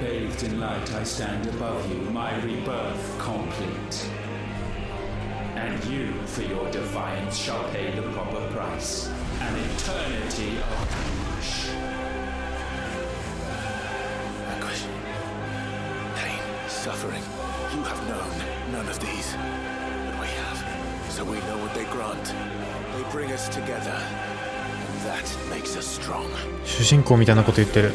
Bathed in light, I stand above you, my rebirth complete. And you, for your defiance, shall pay the proper price. An eternity of anguish. Anguish. Pain. Suffering. You have known none of these. But we have. So we know what they grant. They bring us together. And that makes us strong. 主人公みたいなこと言ってる。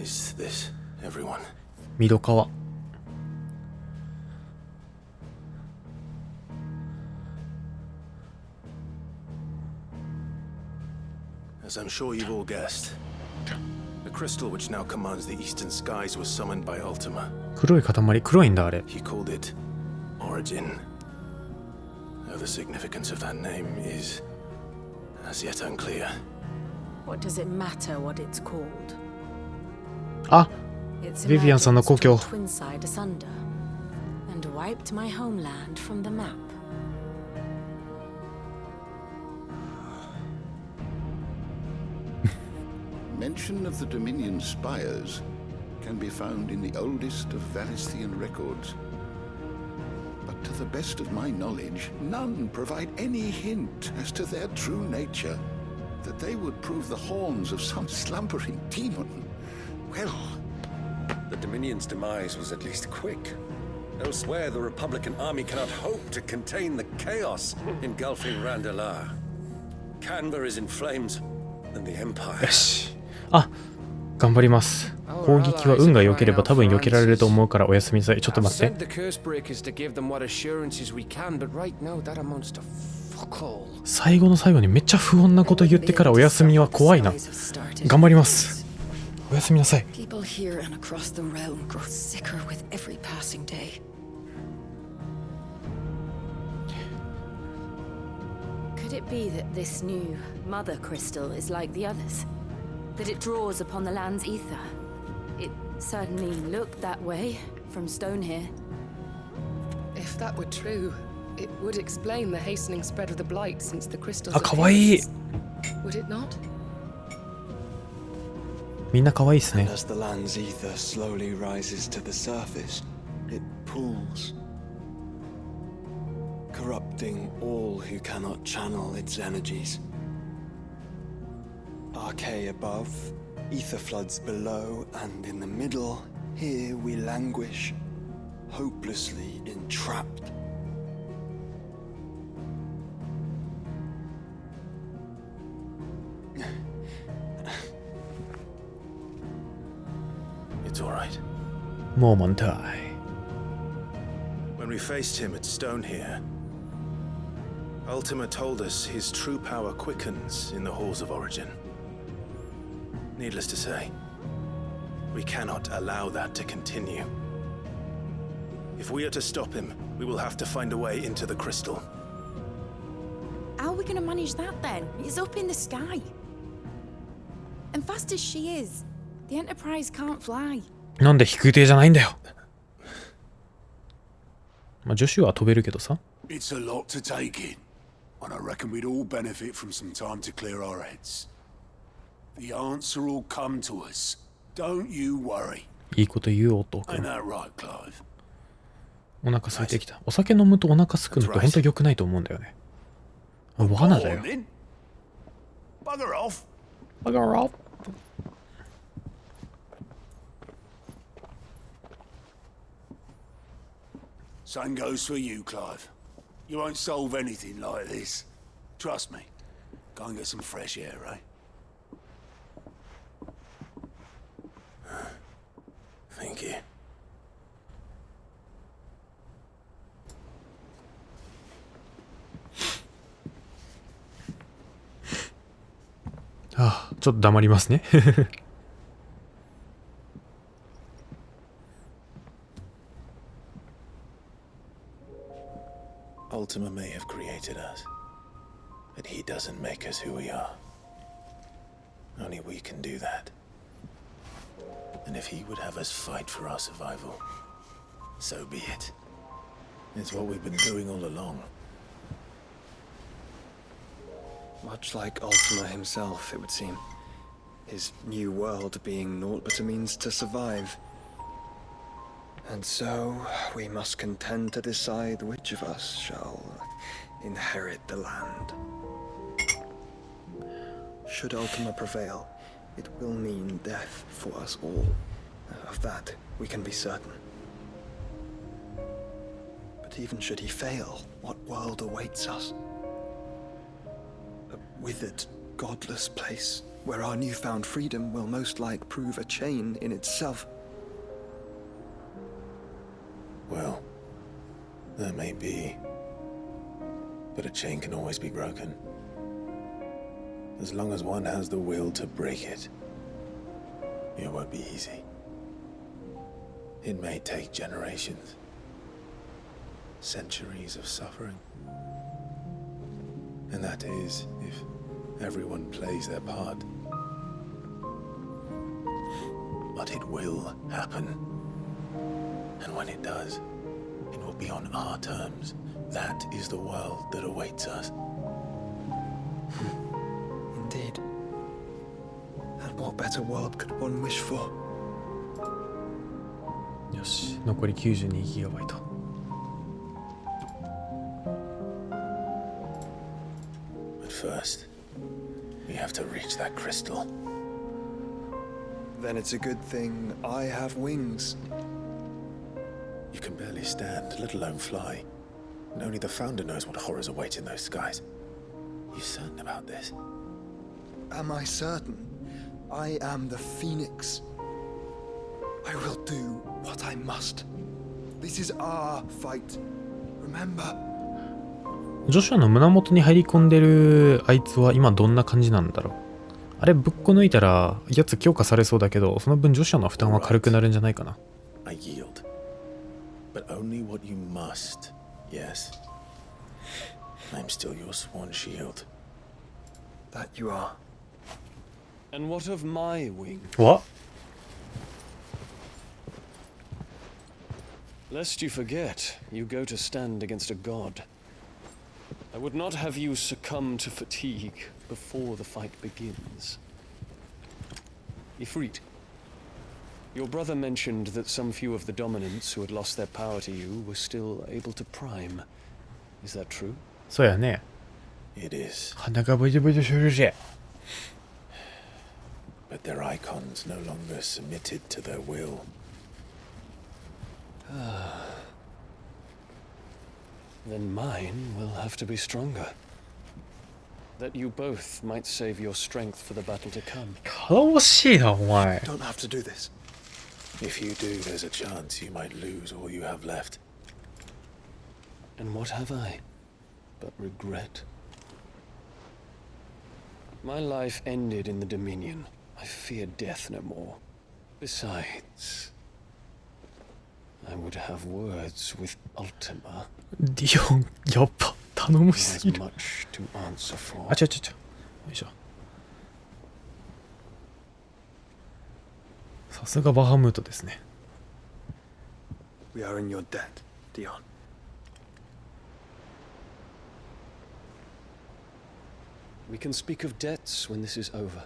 Is this everyone? ミドカワ。As I'm sure you've all guessed, the crystal which now commands the eastern skies was summoned by Ultima. 黒い塊、黒いんだあれ。He called it Origin. Though the significance of that name is as yet unclear. What does it matter what it's called? あ、ビビアンさんの故郷。Twinside asunder and wiped my homeland from the map. Mention of the Dominion spires can be found in the oldest of Valisthian records. But to the best of my knowledge, none provide any hint as to their true nature. That they would prove the horns of some slumbering demon. Well, the Dominion's demise was at least quick. Elsewhere, the Republican army cannot hope to contain the chaos engulfing Randalar. Canberra is in flames, and the Empire. よし。あ、頑張ります。攻撃は運が良ければ多分避けられると思うからおやすみなさい。ちょっと待って。最後の最後にめっちゃ不穏なこと言ってからおやすみは怖いな。頑張ります。おやすみなさい。People here and across the realm grow sicker with every passing day. Could it be that this new mother crystal is like the others? That it draws upon the land's ether? It certainly looked that way from stone here. If that were true, it would explain the hastening spread of the blight since the crystals. あ、可愛い。Would it not? みんな可愛いですね。 And as the land's ether slowly rises to the surface, it pools, corrupting all who cannot channel its energies. Archay above, ether floods below, and in the middle, here we languish, hopelessly entrapped. It's all right. Moment I. When we faced him at Stone here, Ultima told us his true power quickens in the halls of Origin. Needless to say, we cannot allow that to continue. If we are to stop him, we will have to find a way into the crystal. How are we going to manage that then? It's up in the sky. And fast as she is, the Enterprise can't fly. なんで飛空艇じゃないんだよ。まあ女子は飛べるけどさ。It's a lot to take in, and I reckon we'd all benefit from some time to clear our heads. The answer will come to us. Don't you worry. いいこと言う男。Ain't that right, Clive? お腹空いてきた。お酒飲むとお腹すくのって本当に良くないと思うんだよね。罠だよ。Bugger off. Bugger off. Same goes for you, Clive. You won't solve anything like this. Trust me. Go and get some fresh air, eh? Thank you. ああ、ちょっと黙りますね。Ultima may have created us, but he doesn't make us who we are. Only we can do that. And if he would have us fight for our survival, so be it. It's what we've been doing all along. Much like Ultima himself, it would seem. His new world being naught but a means to survive. And so, we must contend to decide which of us shall inherit the land. Should Ultima prevail, it will mean death for us all. Of that, we can be certain. But even should he fail, what world awaits us? A withered, godless place, where our newfound freedom will most like prove a chain in itself. Well, that may be. But a chain can always be broken. As long as one has the will to break it. It won't be easy. It may take generations. Centuries of suffering. And that is if everyone plays their part. But it will happen. And when it does, it will be on our terms. That is the world that awaits us. Indeed. And what better world could one wish for? よし、残り 92GB。But first, we have to reach that crystal. Then it's a good thing I have wings. You can barely stand, let alone fly. And only the Founder knows what horrors await in those skies. You certain about this? Am I certain? I am the Phoenix. I will do what I must. This is our fight. Remember? ジョシュアの胸元に入り込んでるあいつは今どんな感じなんだろう。あれぶっこ抜いたらやつ強化されそうだけど、その分ジョシュアの負担は軽くなるんじゃないかな。I yield. But only what you must. Yes. I'm still your sworn shield. That you are. And what of my wing? What? Lest you forget, you go to stand against a god. I would not have you succumb to fatigue before the fight begins. Ifrit, your brother mentioned that some few of the dominants who had lost their power to you were still able to prime. Is that true? そうやね。It is. 鼻がブジブジするし。But their icons no longer submitted to their will. Then mine will have to be stronger. That you both might save your strength for the battle to come. 惜しいな、お前。 Don't have to do this. If you do, there's a chance you might lose all you have left. And what have I but regret? My life ended in the Dominion. I fear death no more. Besides, I would have words with Ultima. ディオン、やっぱ頼もし He すぎ has る。 much to answer for. あ、ちょ。よいしょ。さすがバハムートですね。We are in your debt, Dion. We can speak of debts when this is over.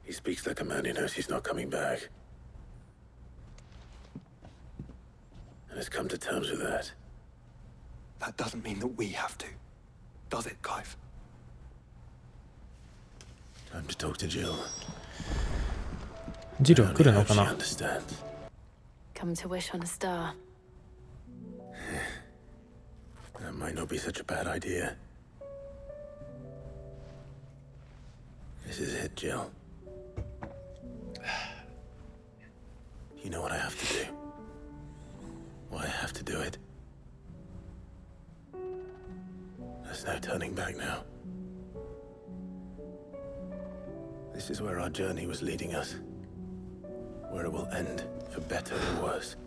He speaks the command, he knows he's not coming back. And has come to terms with that. That doesn't mean that we have to. Does it, Clive? Time to talk to Jill. ジルは来るのか She な。 understands. Come to wish on a star. That might not be such a bad idea. This is it, Jill. You know what I have to do. Why I have to do it. A There's no turning back now. This is where our journey was leading us. Where it will end, for better or worse.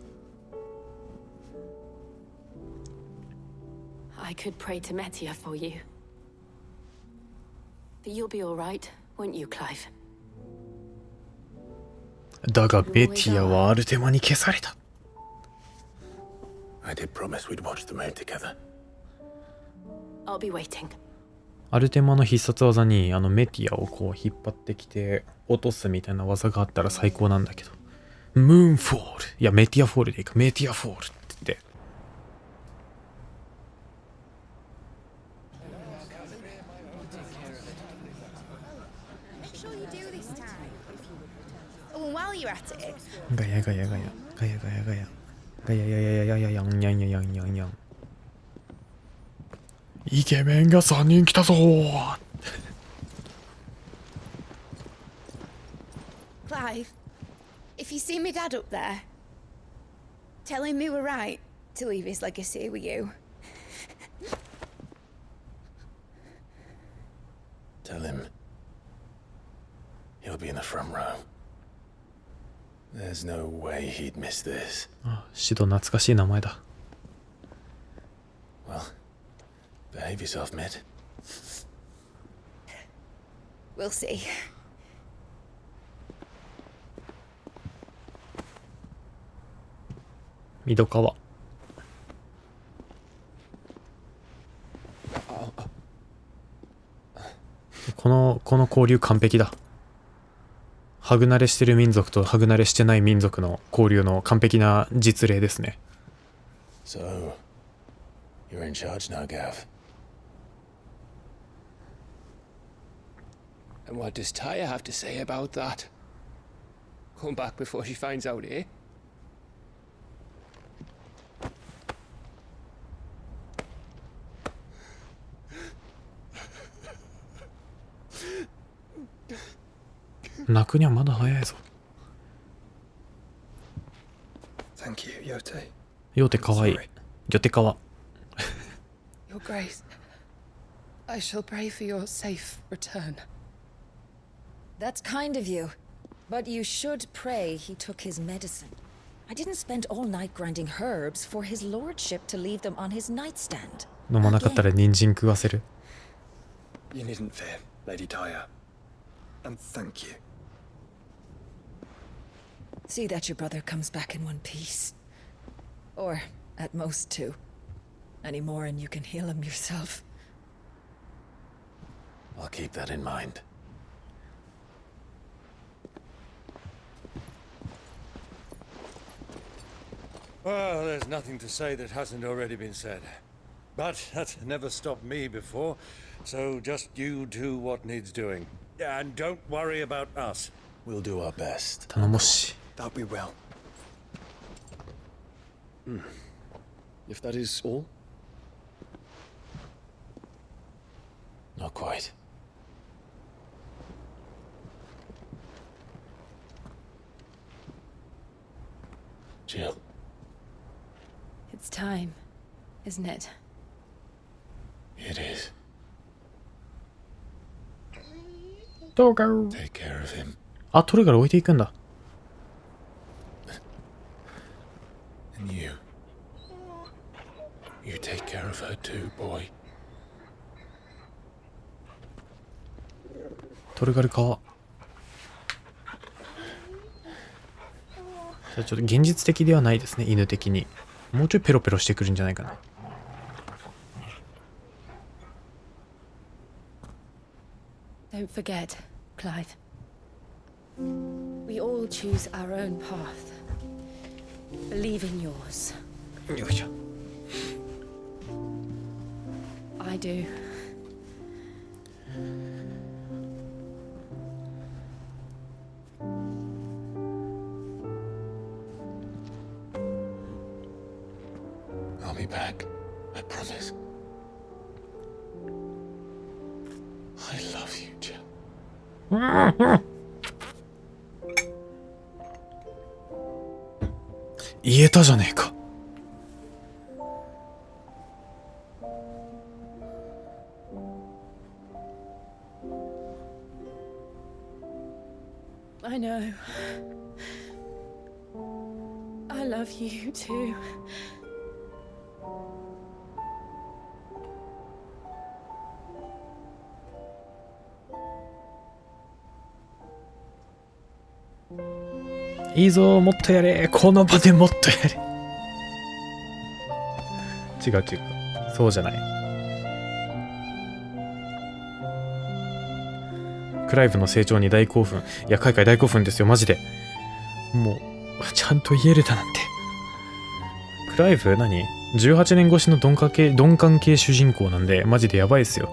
I could pray to Metia for you. But you'll be all right, won't you, Clive? だがメティアはアルテマに消された。I did promise we'd watch the moon together. I'll be waiting. アルテマの必殺技にメティアをこう引っ張ってきて落とすみたいな技があったら最高なんだけど。ムーンフォール。いや、メティアフォールでいいか。メティアフォールって言って。ガヤガヤガヤガヤガヤガヤガヤヤヤヤヤヤヤンヤンヤヤンヤンヤン。イケメンが3人来たぞー。Clive, if you see me dad up there, tell him we were right to leave his legacy with you. Tell him he'll be in the front row. There's no way he'd miss this. あ、シド懐かしい名前だ。Well, behave yourself, Mid. We'll see. ミドカワ。この交流完璧だ。ハグ慣れしてる民族とハグ慣れしてない民族の交流の完璧な実例ですね。So, you're in charge now, Gav. And what does Taya have to say about that? Come back before she finds out, eh? Thank 泣くにはまだ早いぞ。you, Yote. ヨテかわいい。ヨテかわ。Your Grace, I shall pray for your safe return. That's kind of you. But you should pray he took his medicine. I didn't spend all night grinding herbs for his lordship to leave them on his nightstand. 飲まなかったら人参食わせる。You needn't fear, Lady Taya. And thank you. See that your brother comes back in one piece. Or, at most, two. Any more and you can heal him yourself. I'll keep that in mind. Well, there's nothing to say that hasn't already been said. But that's never stopped me before, so just you do what needs doing. And don't worry about us. We'll do our best. 頼もしい。 That we will. If that is all? Not quite. Jill. It's time, isn't it? It is. どうか。 Take care of him. あ、トルガル置いていくんだ。And you. You take care of her too, boy. トルガルか。ちょっと現実的ではないですね、犬的に。もうちょいペロペロしてくるんじゃないかな。Don't forget, Clive. We all choose our own path. Believe in yours. よいしょ。 I do. I'll be back. I promise. I love you, Jill. 言えたじゃねえか。I know. I love you too.いいぞ、もっとやれ、この場でもっとやれ。違う違う、そうじゃない。クライブの成長に大興奮。いや、海外大興奮ですよ、マジで。もうちゃんと言えるだなんて。クライブ何 ?18 年越しの鈍感系主人公なんで、マジでやばいですよ。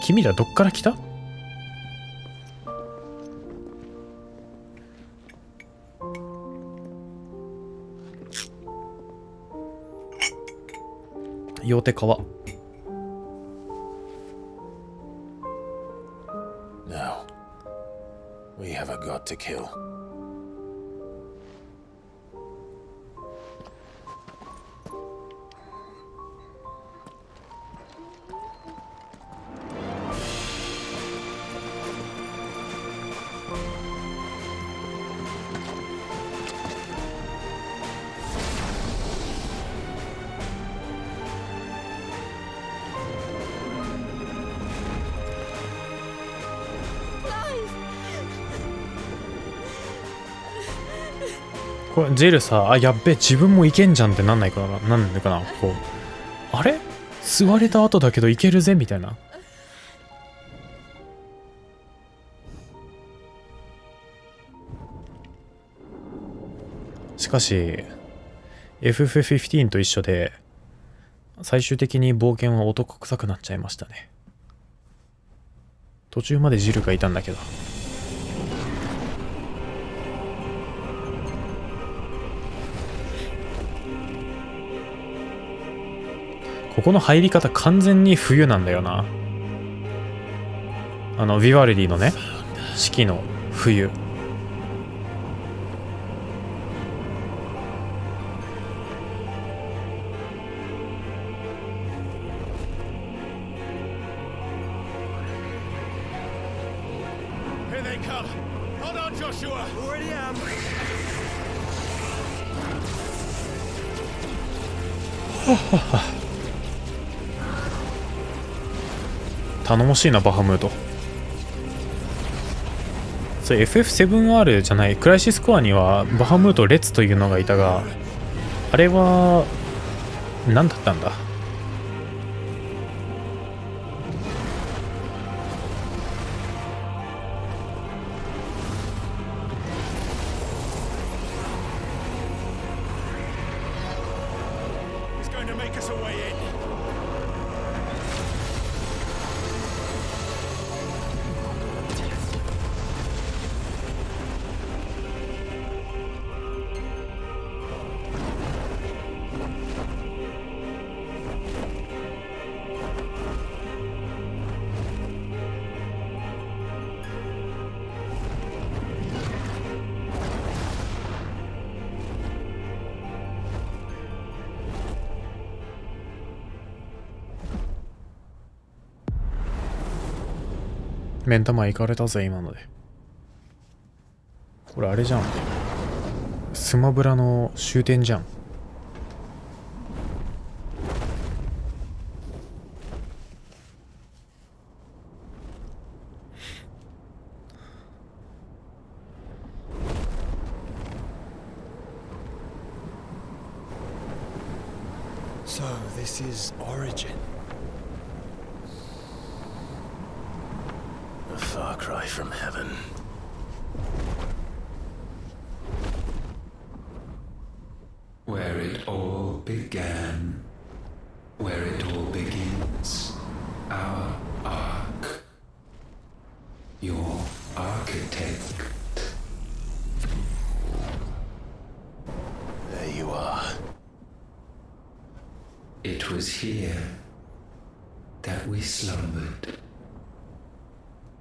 君らどっから来た？両手皮。No. We have a god to kill.これジェルさ、あ、やっべ、自分もいけんじゃんってなんないかな、なんでかな、こう、あれ吸われた後だけどいけるぜみたいな。しかし FF15 と一緒で最終的に冒険は男臭くなっちゃいましたね。途中までジルがいたんだけど。ここの入り方完全に冬なんだよな。ビバルディのね、四季の冬。頼もしいな、バハムート。それ FF7R じゃない、クライシスコアにはバハムート列というのがいたが、あれは何だったんだ。目ん玉いかれたぜ今ので。これあれじゃん、スマブラの終点じゃん。So this is Origin. A far cry from heaven. Where it all began, where it all begins, our ark, your architect. There you are. It was here that we slumbered.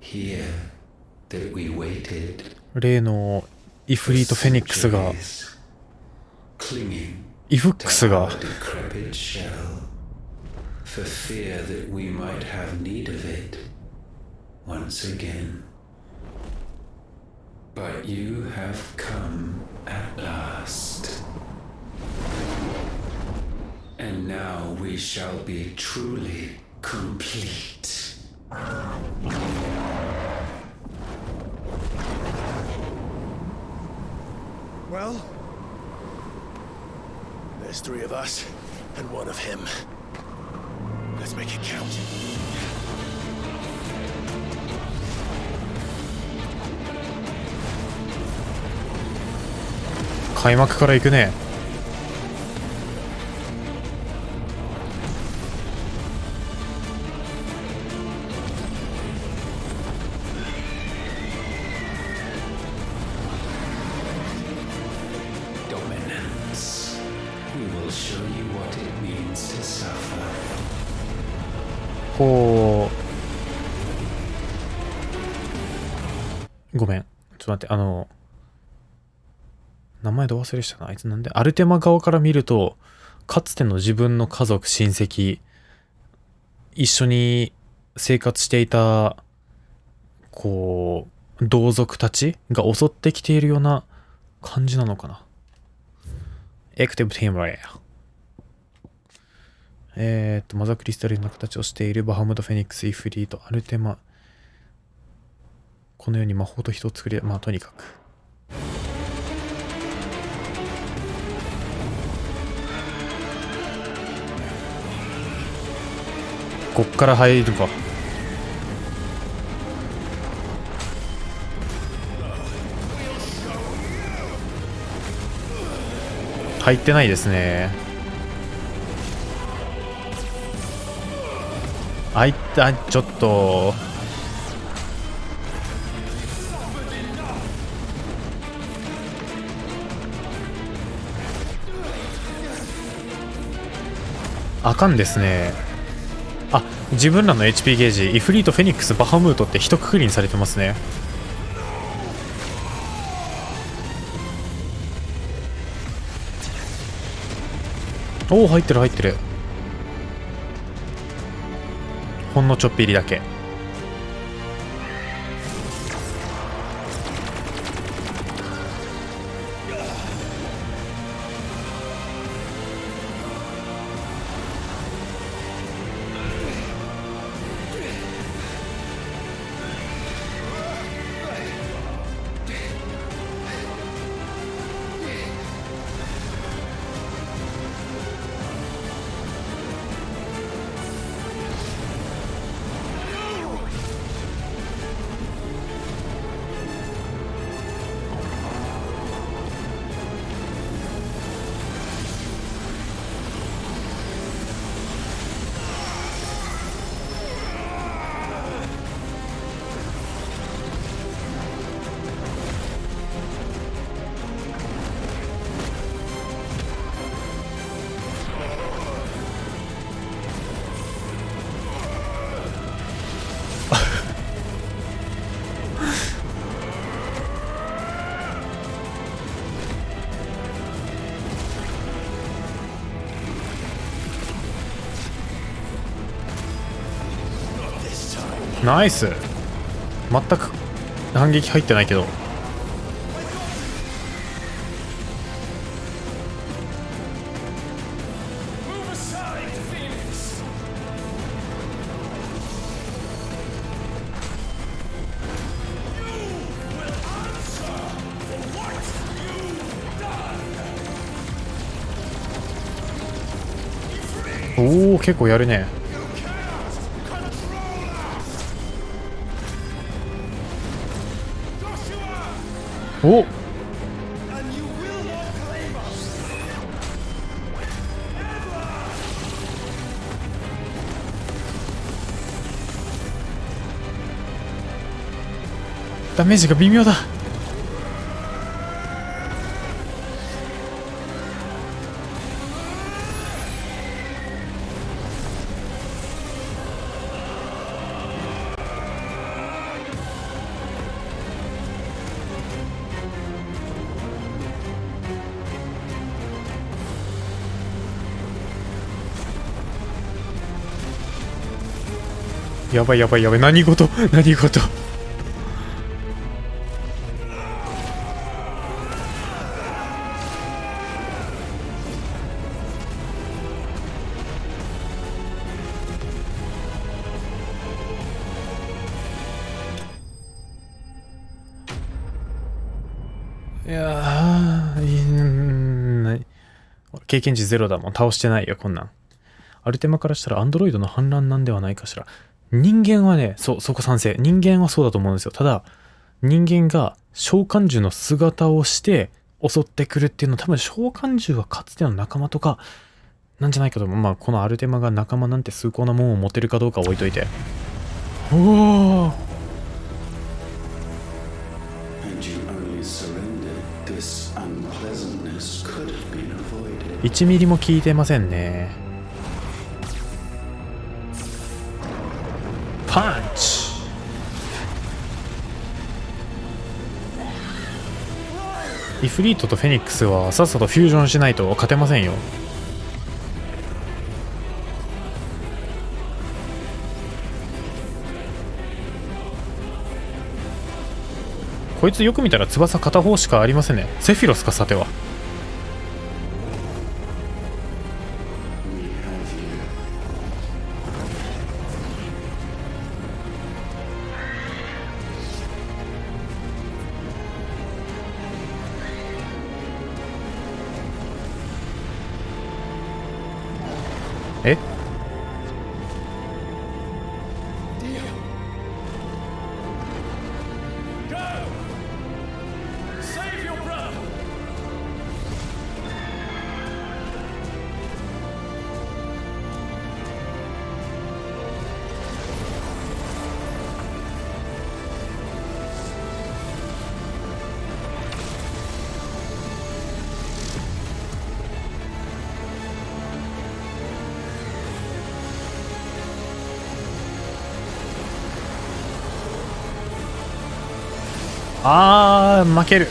Here that we waited. 例のイフリートフェニックスがイフックスが for fear that we might have need of it once again. But you have come at last. And now we shall be truly complete. Well, there's 3 of us and 1 of him. Let's make it count. 開幕から行くね。Dominance. We will show you what it means to suffer. こうごめん、ちょっと待って、名前ど忘れしたな。あいつなんでアルテマ側から見ると、かつての自分の家族親戚、一緒に生活していたこう同族たちが襲ってきているような感じなのかな。エクティブティームレイ。マザークリスタルの形をしているバハムド・フェニックス・イフリート、アルテマ。このように魔法と人を作り、まあとにかく。こっから入るか。入ってないですね。ちょっとあかんですね。あ、自分らの HP ゲージ、イフリート、フェニックス、バハムートって一括りにされてますね。おお、入ってる入ってる。ほんのちょっぴりだけ。ナイス。全く反撃入ってないけど。おお、結構やるね。おっ、ダメージが微妙だ。やばいやばいやばい、何事何事。いやー、経験値ゼロだもん。倒してないよ、こんなん。アルテマからしたらアンドロイドの反乱なんではないかしら。人間はね、そこ賛成。人間はそうだと思うんですよ。ただ、人間が召喚獣の姿をして襲ってくるっていうのは多分召喚獣はかつての仲間とかなんじゃないかと思う。まあ、このアルテマが仲間なんて崇高なもんを持てるかどうかは置いといて。おお。1ミリも効いてませんね。パンチ。イフリートとフェニックスはさっさとフュージョンしないと勝てませんよ。こいつよく見たら翼片方しかありませんね。セフィロスかさては。え？あー、負ける。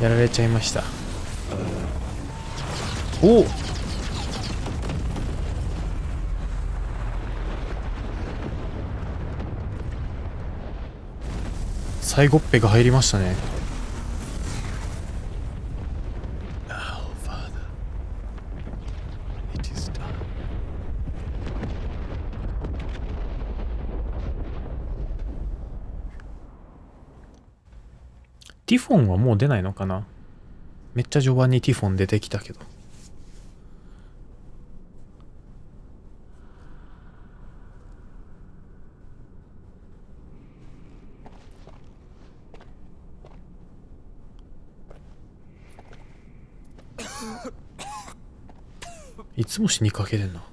やられちゃいました。おお、最後っぺが入りましたね。ティフォンはもう出ないのかな。めっちゃ序盤にティフォン出てきたけど。いつも死にかけてんな。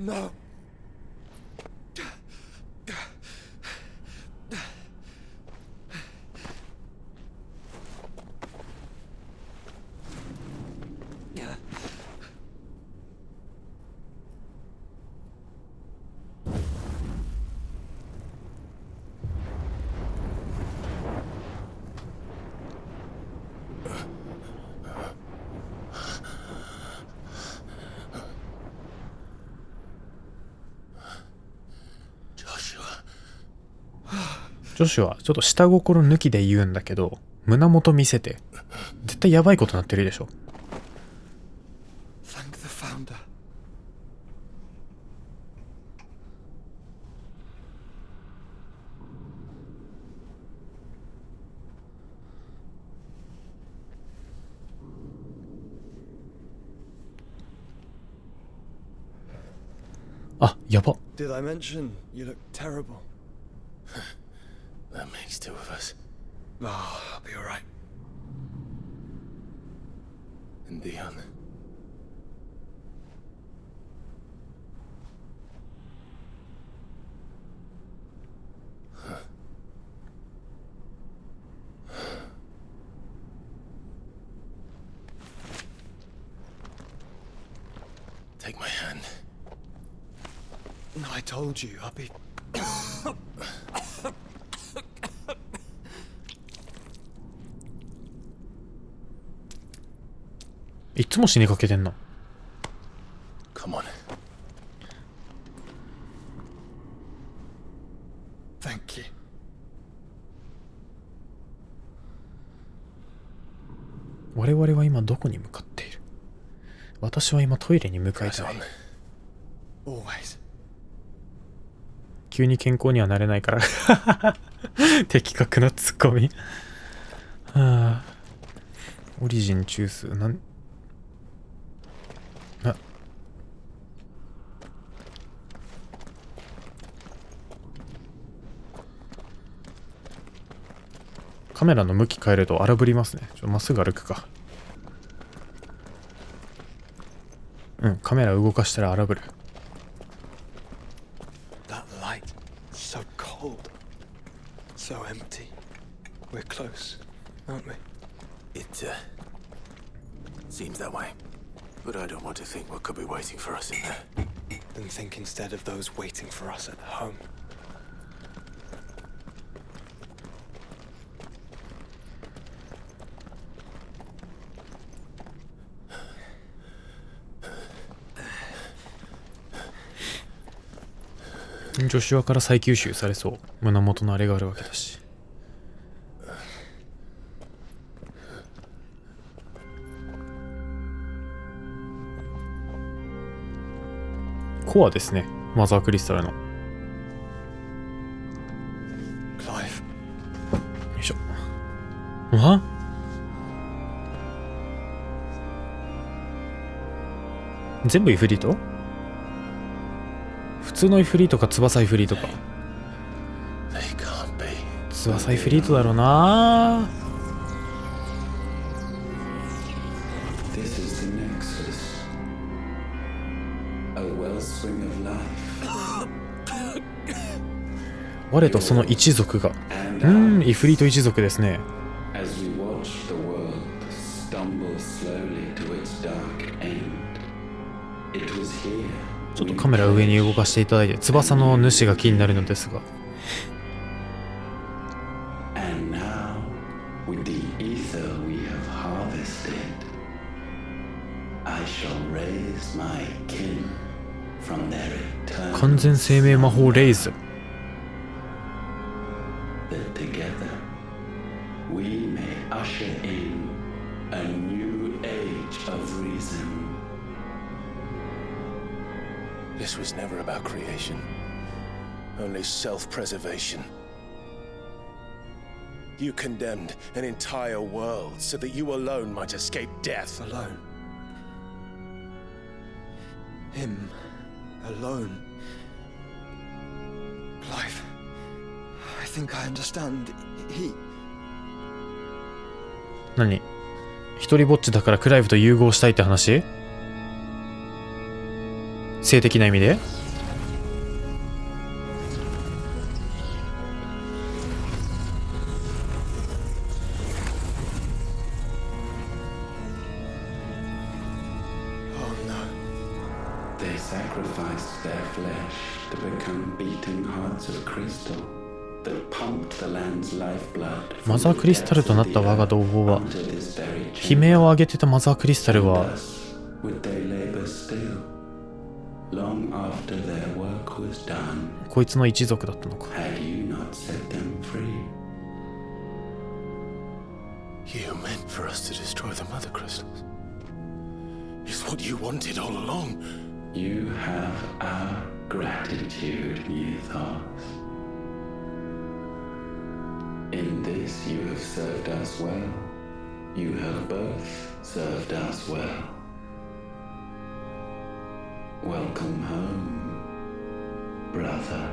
No.女子はちょっと下心抜きで言うんだけど、胸元見せて絶対やばいことなってるでしょ。あ、やば。Did I mention you look terrible? That makes two of us. Oh, I'll be alright. And Dion. Take my hand. I told you, I'll be... いつも死にかけてんの。 Come on. Thank you. 我々は今どこに向かっている？私は今トイレに向かいたい。Always. 急に健康にはなれないから的確なツッコミはあ、オリジン中枢なんあカメラの向き変えると荒ぶりますね。まっすぐ歩くか。うん、カメラ動かしたら荒ぶる。That light, so cold, so empty. We're close, aren't we? It seems that way. But I don't want to think what could be waiting for us in there. Then think instead of those waiting for us at home. ジョシュアから再吸収されそう。胸元のあれがあるわけだし。コアですね。マザークリスタルの。よいしょ。あ？全部イフリート？普通のイフリートか翼イフリートか。翼イフリートだろうな。我とその一族が。イフリート一族ですね。ちょっとカメラ上に動かしていただいて、翼の主が気になるのですが。完全生命魔法レイズ。This was never about creation, only self-preservation. You condemned an entire world so that you alone might escape death. Alone. Him. Alone. Clive. I think I understand. He... 何？一人ぼっちだからクライブと融合したいって話？性的な意味で？マザークリスタルとなった我が同胞は、悲鳴を上げてたマザークリスタルはこいつの一族だったのか。You meant for us to destroy the mother crystals. It's what you wanted all along. You have our gratitude, Mythos. In this you have served us well. You have both served us well. Welcome home, brother.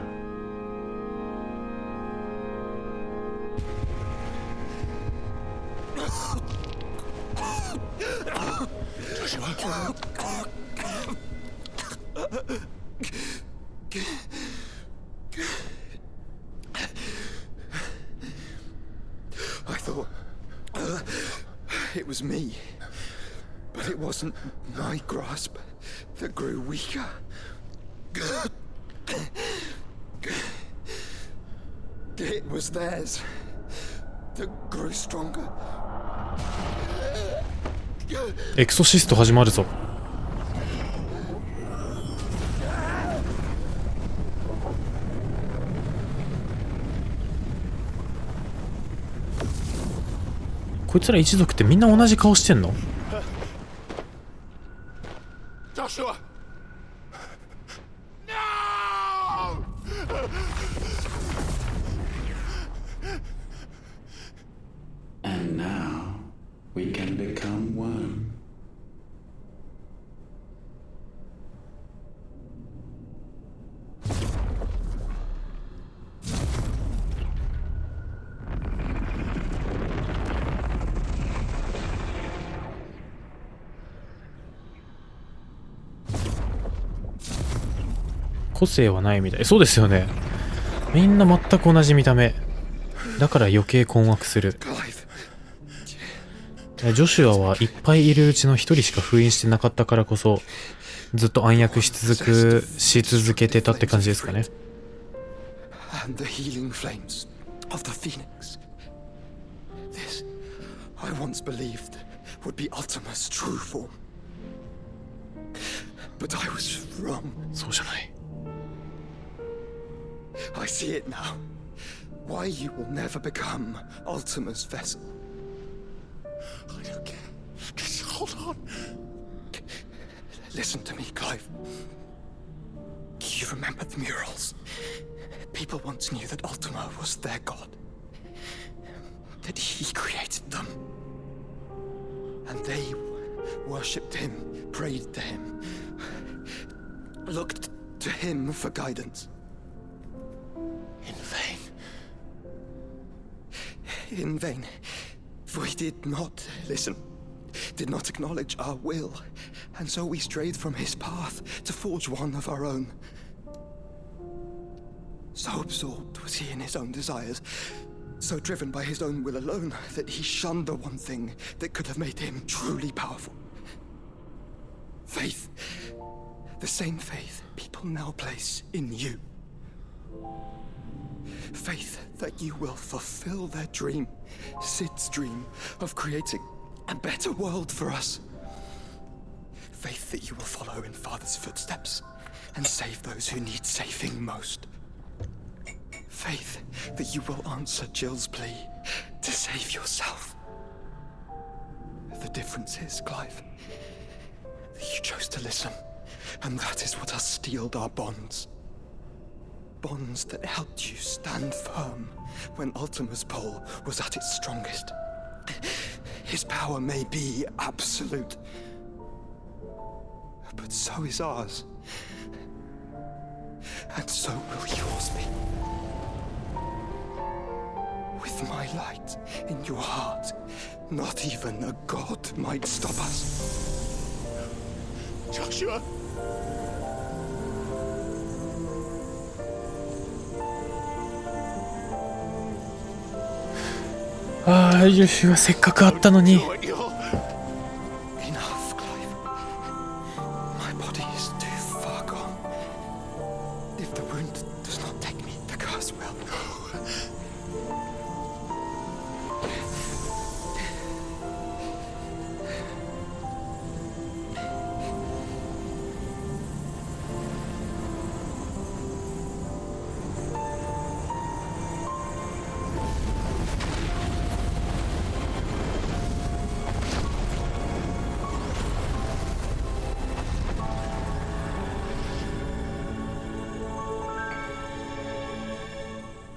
Joshua. I thought it was me, but it wasn't my grasp. that grew weaker. It was theirs that grew stronger. エクソシスト始まるぞ。こいつら一族ってみんな同じ顔してんの？ Joshua! No! And now we can become one.個性はないみたい。そうですよね。みんな全く同じ見た目。だから余計困惑する。ジョシュアはいっぱいいるうちの一人しか封印してなかったからこそ、ずっと暗躍し続けてたって感じですかね。And the healing flames of the Phoenix. This, I once believed, would be Ultima's true form. But I was wrong. そうじゃない。I see it now. Why you will never become Ultima's vessel. I don't care. Just hold on. Listen to me, Clive. You remember the murals? People once knew that Ultima was their god. That he created them. And they worshipped him, prayed to him, looked to him for guidance. In vain. In vain. We did not listen, did not acknowledge our will, and so we strayed from his path to forge one of our own. So absorbed was he in his own desires, so driven by his own will alone, that he shunned the one thing that could have made him truly powerful. Faith. The same faith people now place in you. Faith that you will fulfill their dream, Sid's dream of creating a better world for us. Faith that you will follow in Father's footsteps and save those who need saving most. Faith that you will answer Jill's plea to save yourself. The difference is, Clive, that you chose to listen, and that is what has steeled our bonds. Bonds that helped you stand firm when Ultima's pull was at its strongest. His power may be absolute, but so is ours. And so will yours be. With my light in your heart, not even a god might stop us. Joshua!ああ、ジョシュはせっかくあったのに。Enough, Clive. My body is too far gone. If the wound does not take me, the curse will.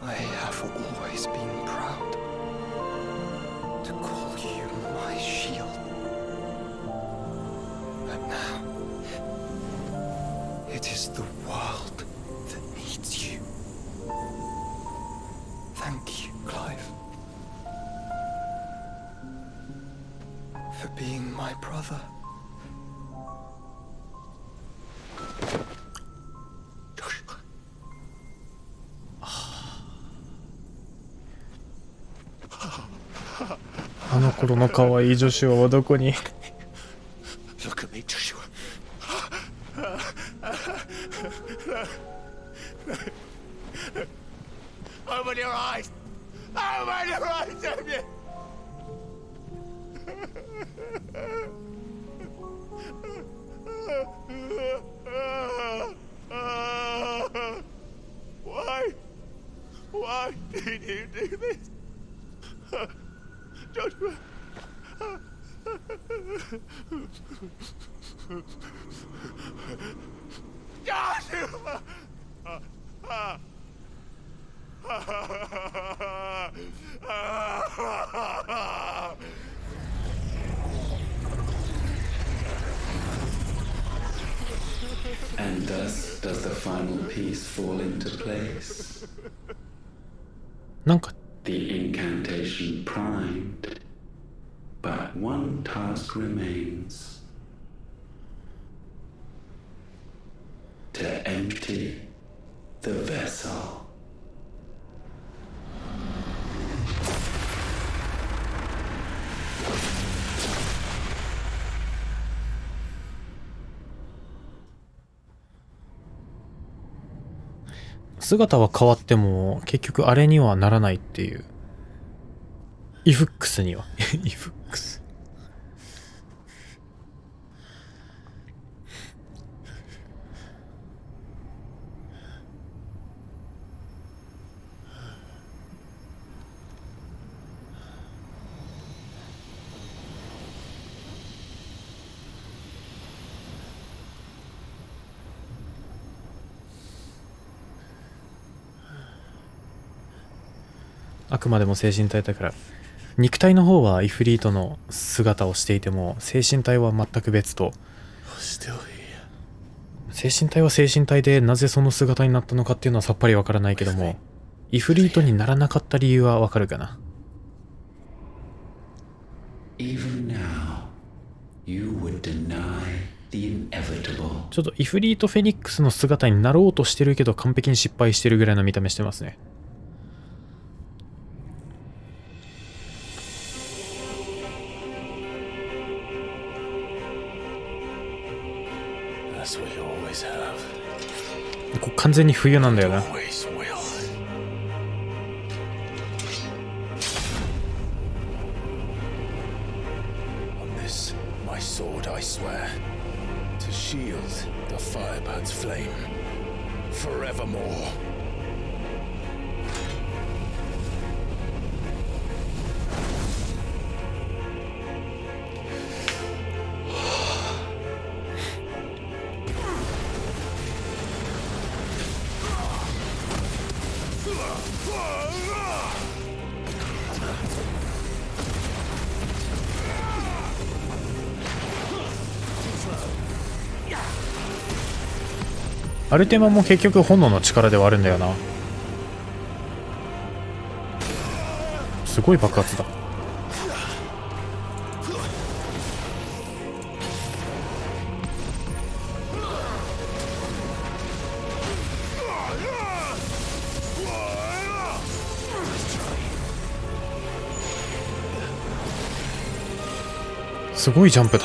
I have always been proud to call you my shield. But now, it is the world that needs you. Thank you, Clive, for being my brother. Joshua. あの頃の可愛いジョシュアはどこに？ Look at me, Joshua. Open your eyes! Open your eyes, Damien! Why? Why did you do this? Joshua! Joshua! And thus does the final piece fall into place. なんか The incantation primed, but one task remains. To empty the vessel. 姿は変わっても結局あれにはならないっていう。イフックスにはイフックス。あくまでも精神体だから、肉体の方はイフリートの姿をしていても精神体は全く別と。精神体は精神体でなぜその姿になったのかっていうのはさっぱりわからないけども、イフリートにならなかった理由はわかるかな。Even now, you would deny the inevitable. ちょっとイフリートフェニックスの姿になろうとしてるけど完璧に失敗してるぐらいの見た目してますね。ここ完全に冬なんだよな。アルテマも結局炎の力ではあるんだよな。すごい爆発だ。すごいジャンプだ。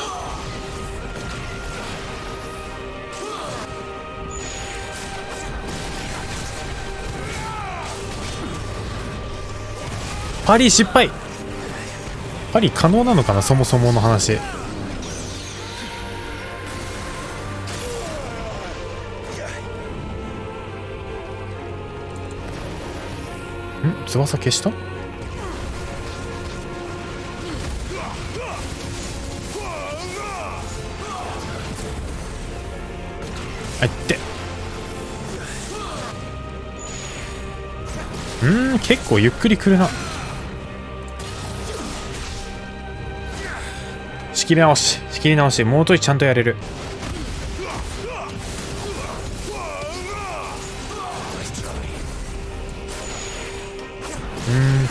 パリ失敗。パリ可能なのかな、そもそもの話。翼消した？あって結構ゆっくり来るな。仕切り直し、もうちょいちゃんとやれる。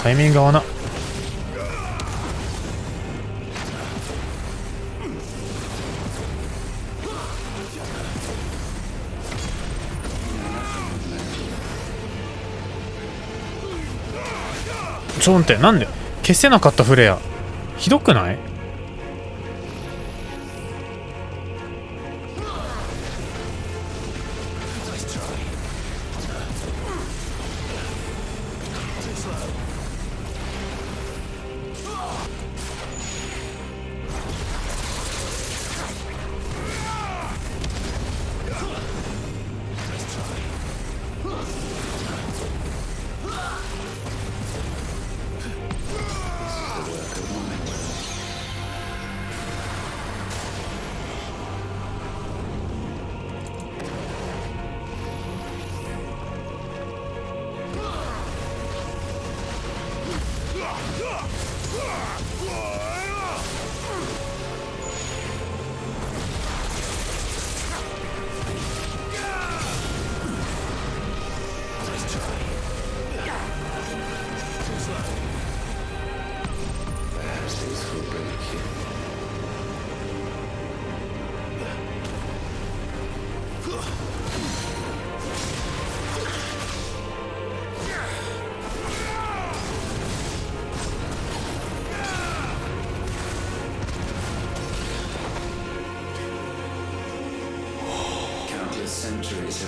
タイミング合わな。ちょんってなんで消せなかったフレア、ひどくない？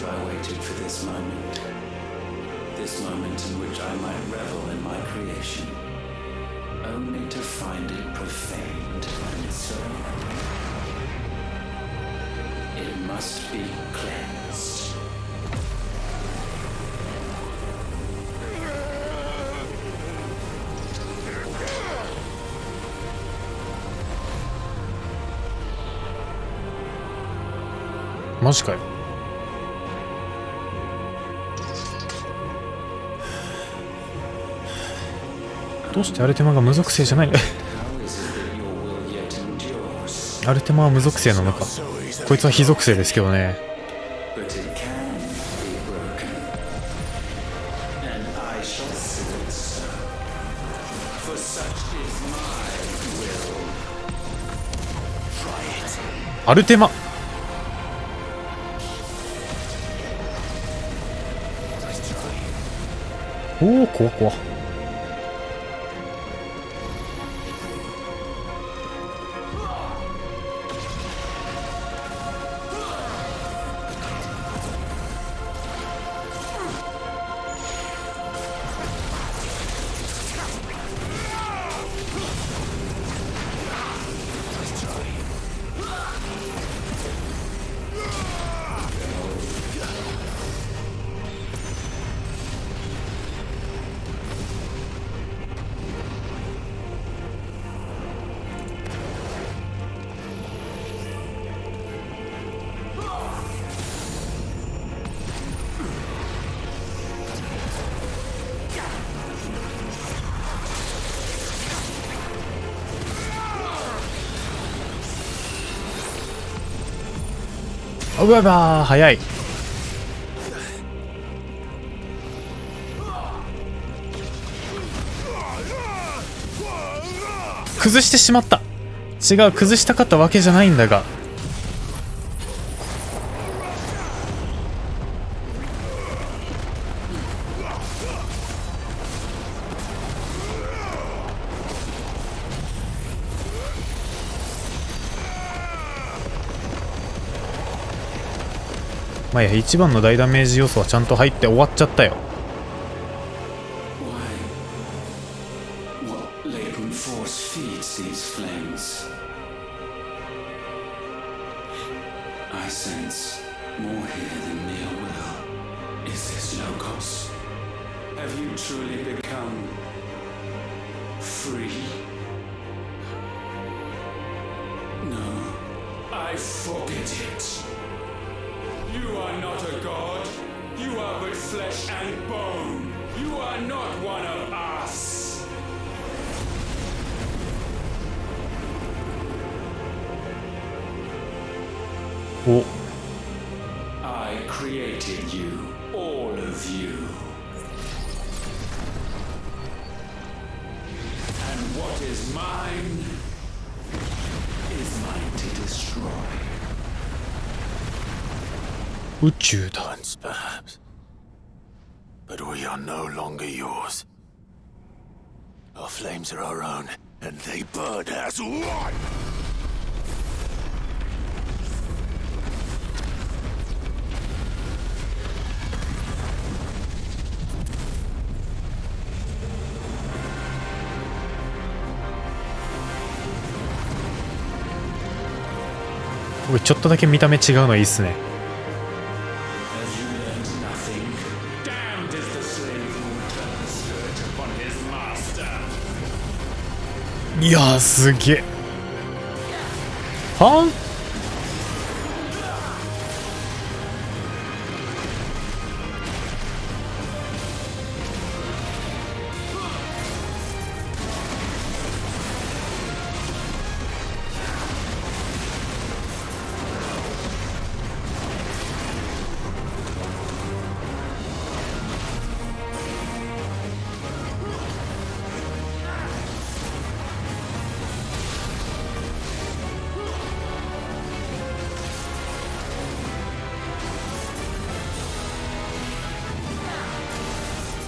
have I waited for this moment? This moment in which I might revel in my creation, only to find it profaned and so it must be cleansed. Maji マジかよ。どうしてアルテマが無属性じゃないの？アルテマは無属性なのか。こいつは非属性ですけどね。アルテマ。おお、怖怖。うわばー、早い。崩してしまった。違う、崩したかったわけじゃないんだが。まあいや、一番の大ダメージ要素はちゃんと入って終わっちゃったよ。You are not a god. You are but flesh and bone. You are not one of us. Oh. I created you, all of you. And what is mine is mine to destroy. 宇宙だ。 Once, perhaps. But we are no longer yours. Our flames are our own, and they burn as one! おい、ちょっとだけ見た目違うのいいっすね。いやー、すげえ。はん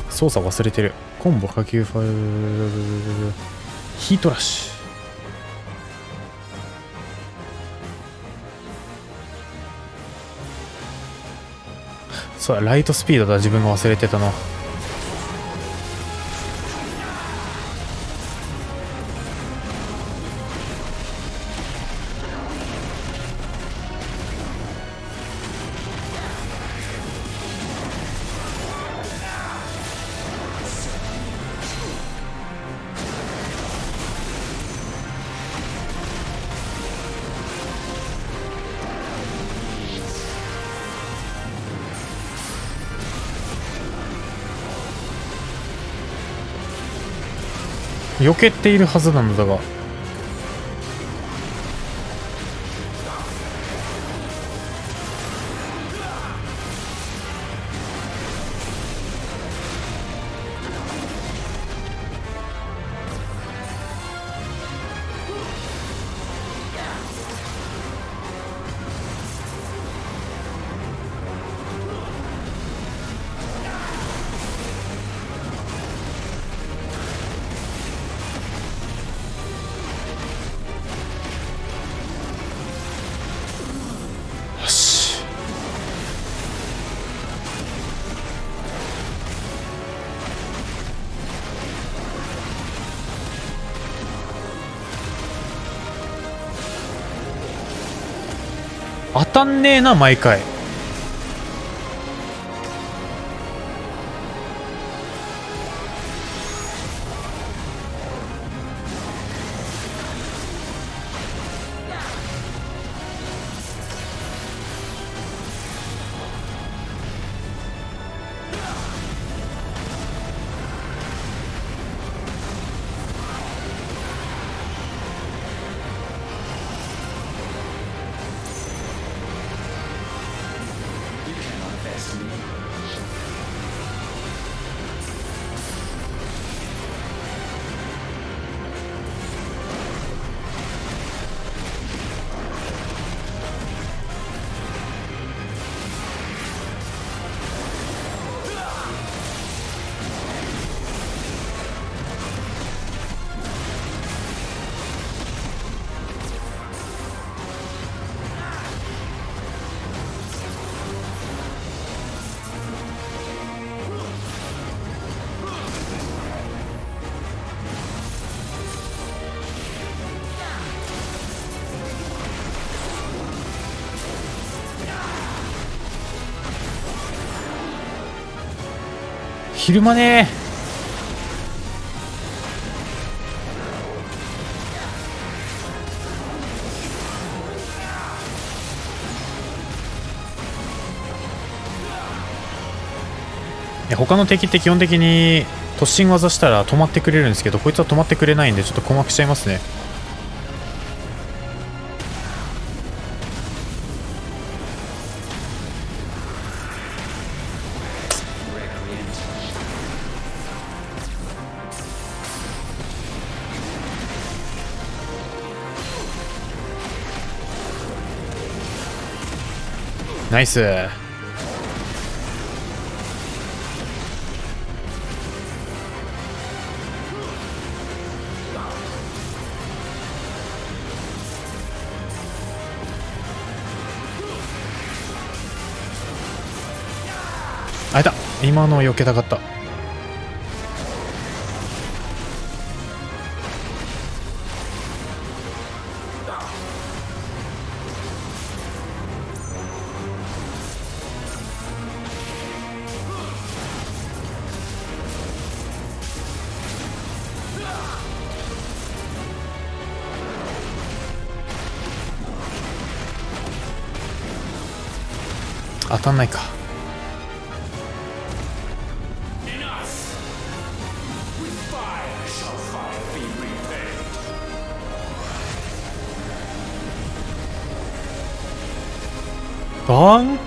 操作忘れてる。コンボ波及ファイルヒートラッシュ。そうだ、ライトスピードだ、自分が忘れてたの。避けているはずなのだが、当たんねえな毎回。昼間ね他の敵って基本的に突進技したら止まってくれるんですけど、こいつは止まってくれないんでちょっと困惑しちゃいますね。ナイス。あいた、今の避けたかった。当たんないか。バン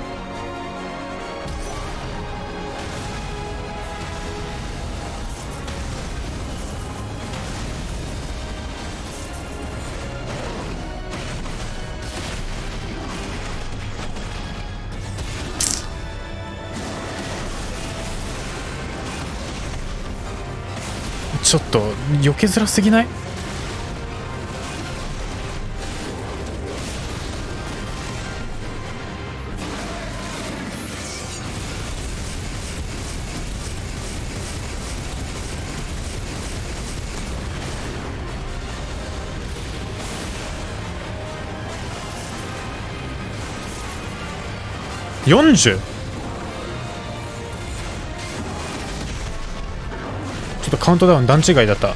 ちょっと避けづらすぎない？ 40？ ちょっとカウントダウン段違いだった。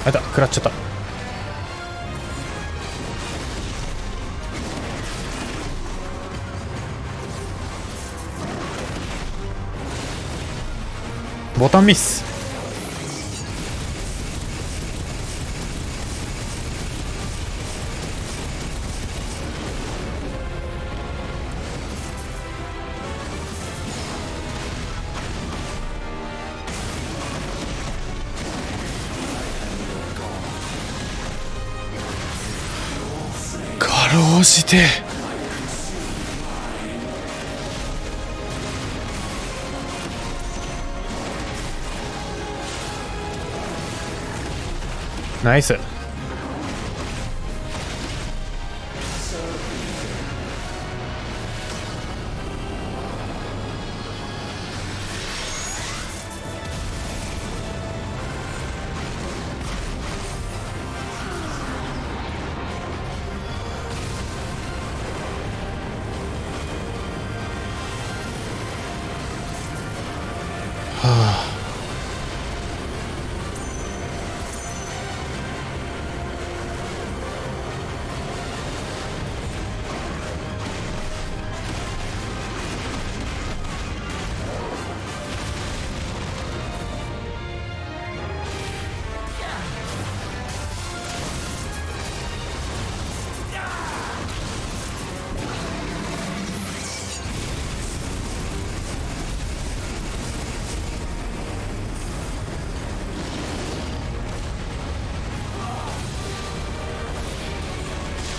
あいた、食らっちゃった。ボタンミス。かろうじてナイス。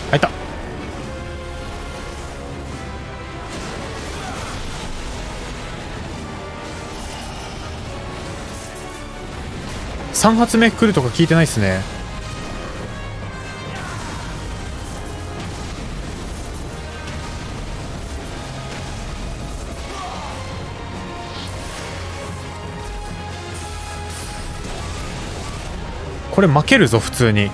入った。3発目来るとか聞いてないっすね。これ負けるぞ普通に。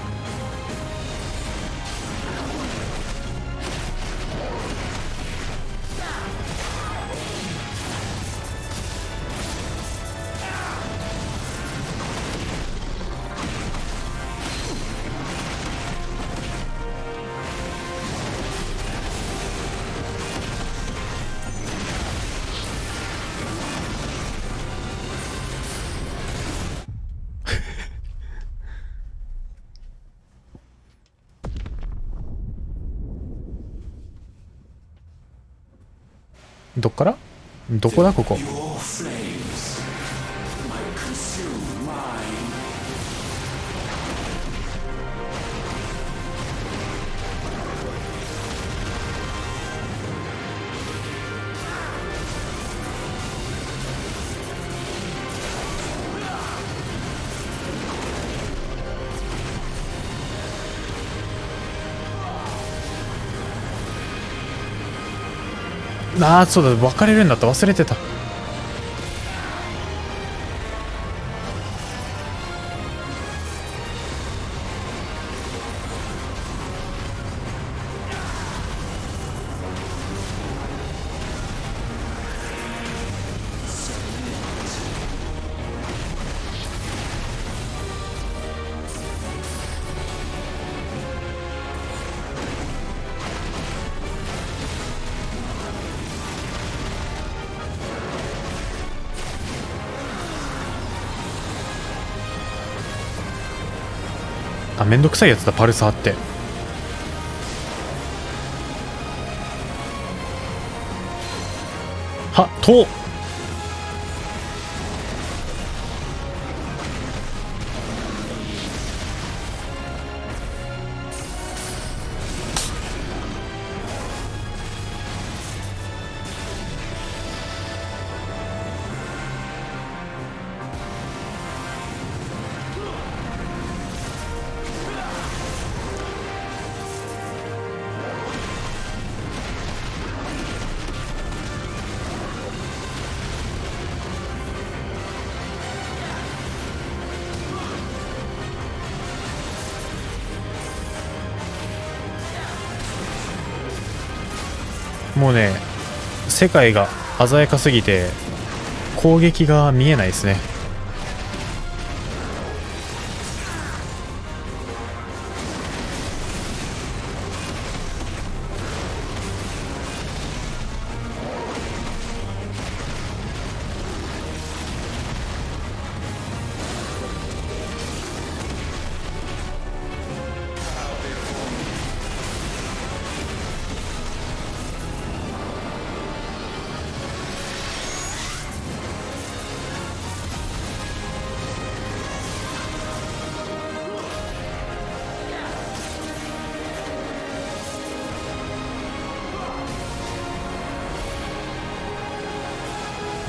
どっから？どこだここ。ああ、そうだ、分かれるんだった、忘れてた。あ、めんどくさいやつだ、パルサーって。はっともうね、世界が鮮やかすぎて攻撃が見えないですね。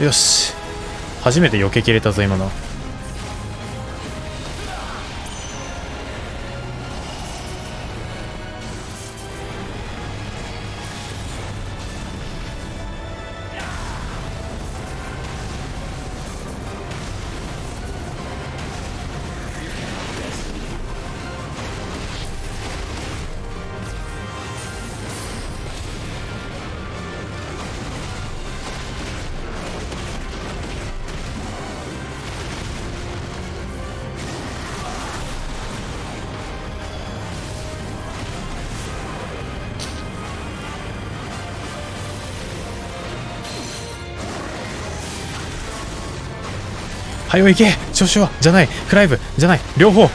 よし、初めて避けきれたぞ今の。はよ行け、調子はじゃない、クライブじゃない、両方。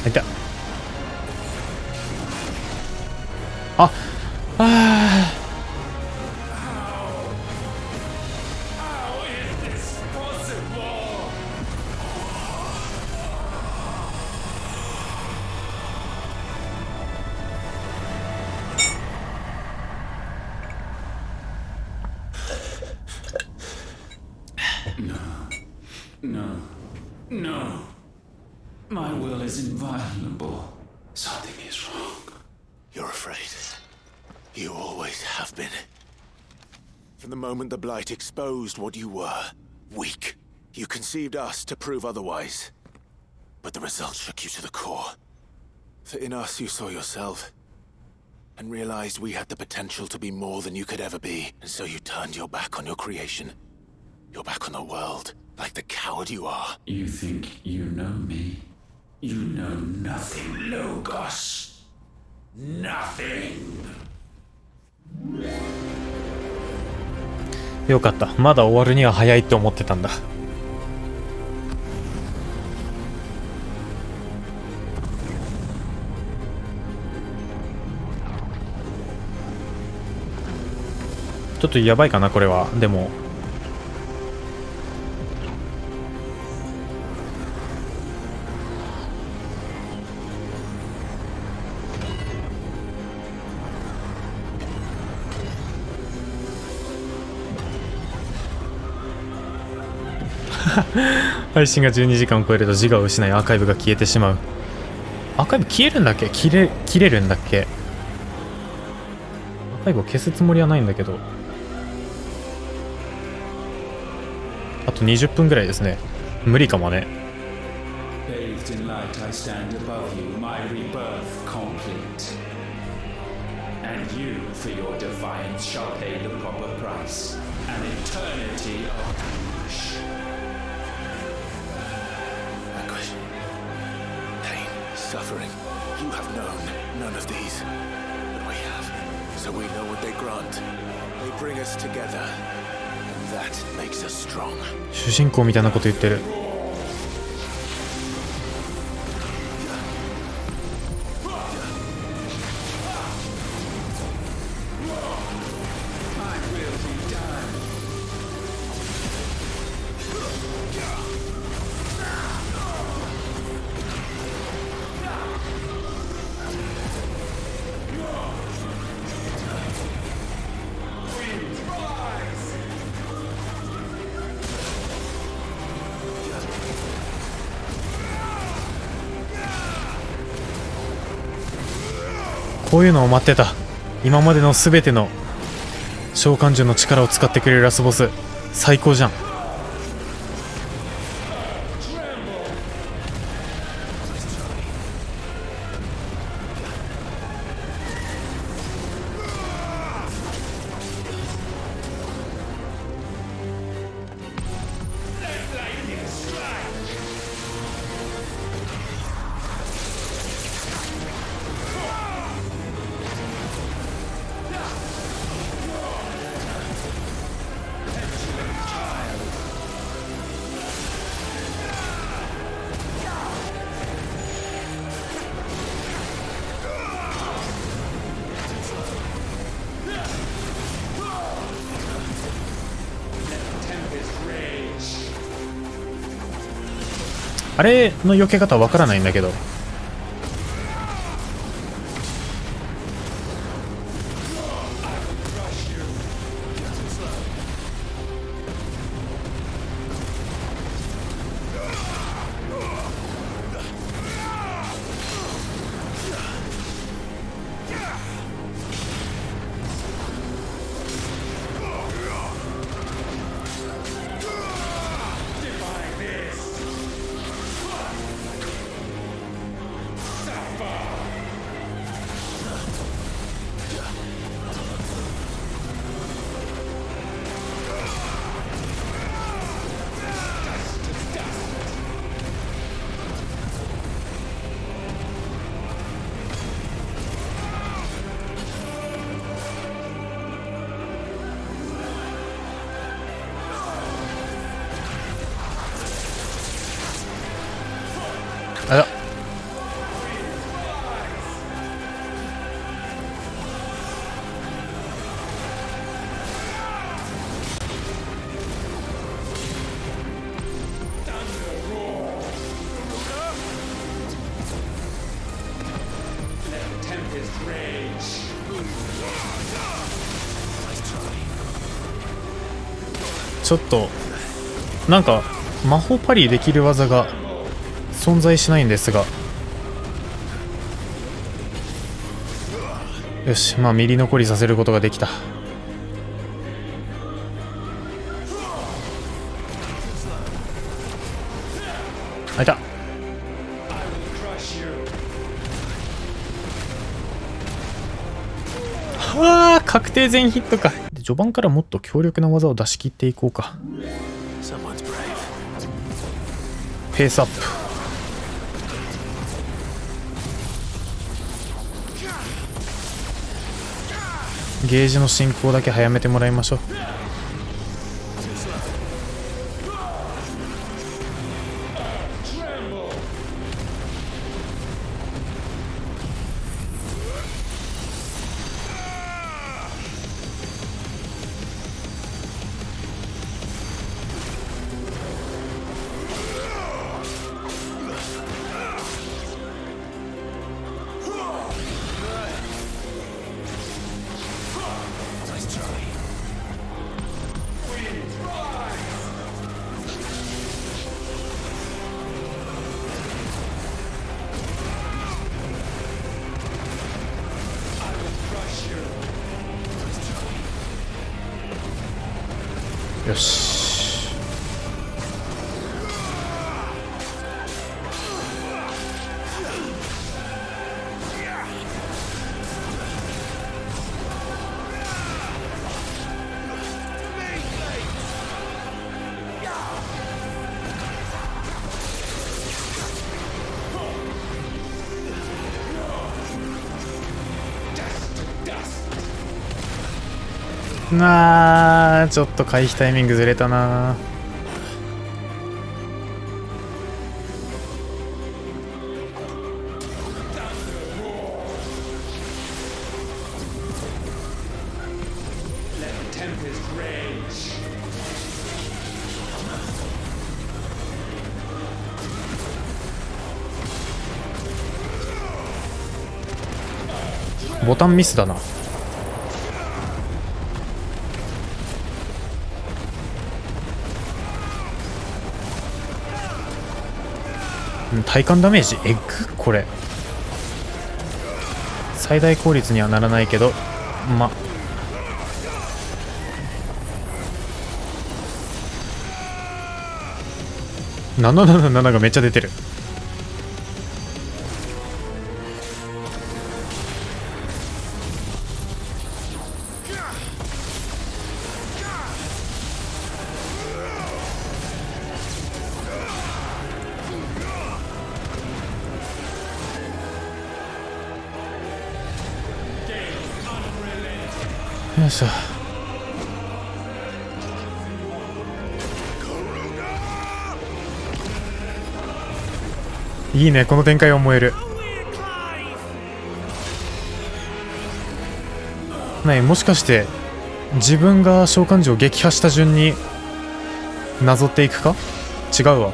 いた。ああNo. My will is inviolable. Something is wrong. You're afraid. You always have been. From the moment the Blight exposed what you were, weak, you conceived us to prove otherwise. But the results shook you to the core. For in us you saw yourself, and realized we had the potential to be more than you could ever be. And so you turned your back on your creation. Your back on the world, like the coward you are. You think you know me? You know nothing, Logos. Nothing. よかった。まだ終わるには早いって思ってたんだ。ちょっとやばいかなこれは。でも配信が12時間を超えると自我を失いアーカイブが消えてしまう。アーカイブ消えるんだっけ？切れるんだっけ？アーカイブを消すつもりはないんだけど、あと20分ぐらいですね。無理かもね。Bathed in light, I stand above you, my rebirth complete. And you, for your defiance, shall pay the proper price. An eternity of anguish. Anguish. Pain. Suffering. You have known none of these. But we have. So we know what they grant. They bring us together. And that makes us strong. 主人公みたいなこと言ってる。こういうのを待ってた。今までの全ての召喚獣の力を使ってくれるラスボス、最高じゃん。あれの避け方わからないんだけど。あら、ちょっとなんか魔法パリできる技が存在しないんですが、よし、まあミリ残りさせることができた。あいた。はあ、確定全ヒットか。で序盤からもっと強力な技を出し切っていこうか。ペースアップ。ゲージの進行だけ早めてもらいましょう。よし。ちょっと回避タイミングずれたな。ボタンミスだな。体感ダメージエッグ、これ最大効率にはならないけど、777がめっちゃ出てる。よいしょ。いいね、この展開は燃える。もしかして自分が召喚獣を撃破した順になぞっていくか。違うわ。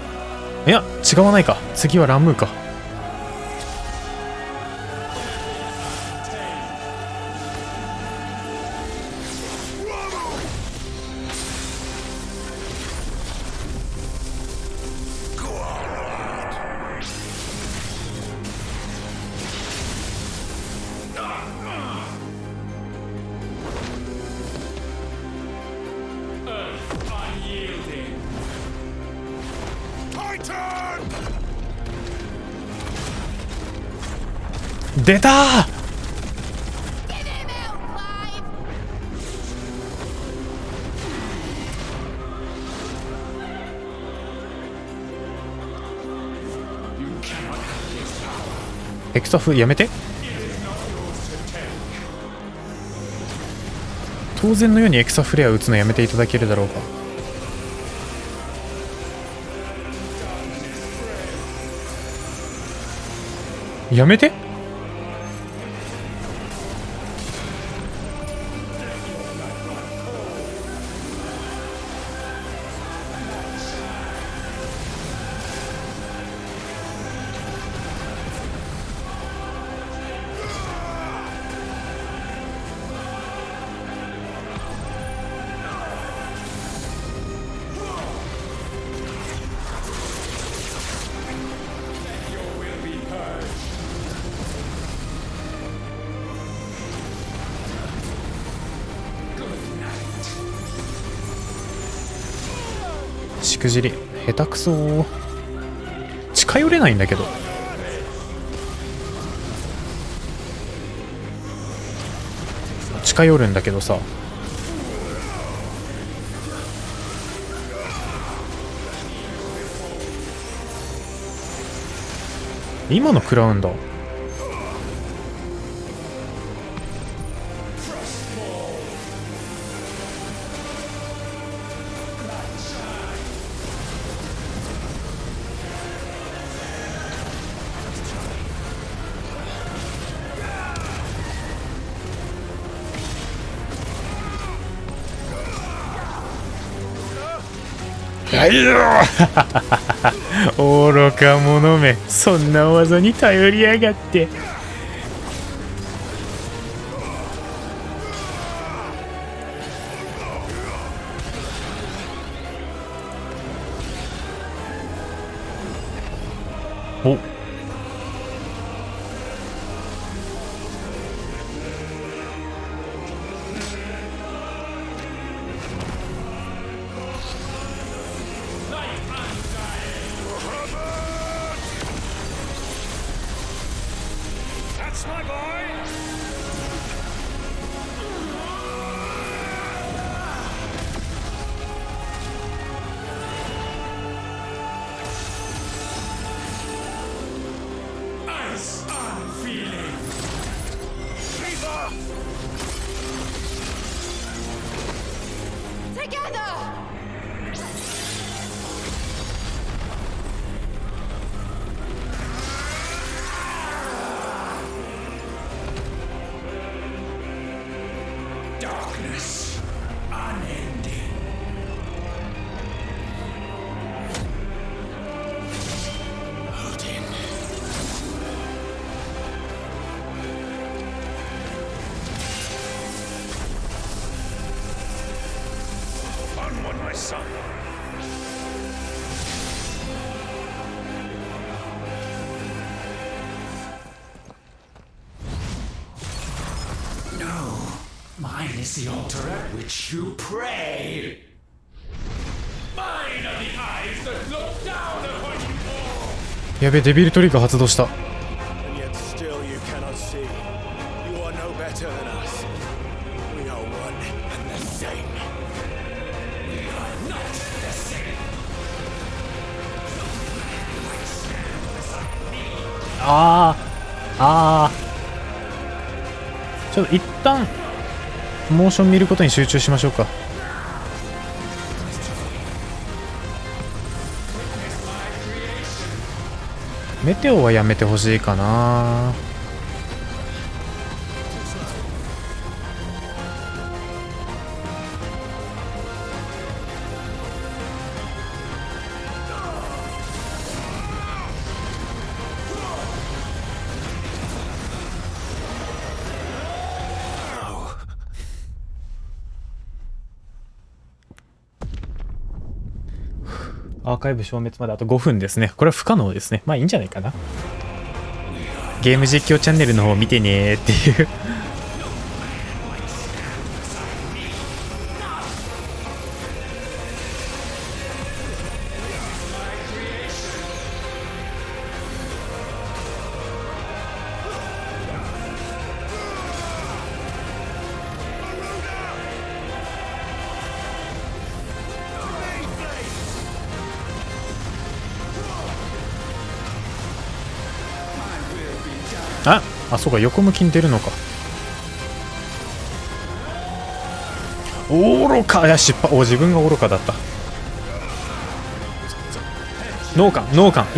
いや違わないか。次はラムーか。出たー。エクサフやめて。当然のようにエクサフレア打つのやめていただけるだろうか。やめて。しくじり下手くそー。近寄れないんだけど。近寄るんだけどさ。今の食らうんだ。はいよ愚か者め、そんな技に頼りやがって。おっ、Ice unfeeling. Together! Darkness unending. Odin. Onward, my son. No, mine is the altar at which you pray. Mine are the eyes that look down upon you all. やべ、デビルトリガー発動した。 And yet still you cannot see. You are no better than us. We are one and the same. We are not the same. ああ、ちょっと一旦モーション見ることに集中しましょうか。メテオはやめてほしいかな。アーカイブ消滅まであと5分ですね。これは不可能ですね。まあいいんじゃないかな。ゲーム実況チャンネルの方見てねーっていう。あ、そうか、横向きに出るのか。愚か。いや、失敗。自分が愚かだった。脳幹。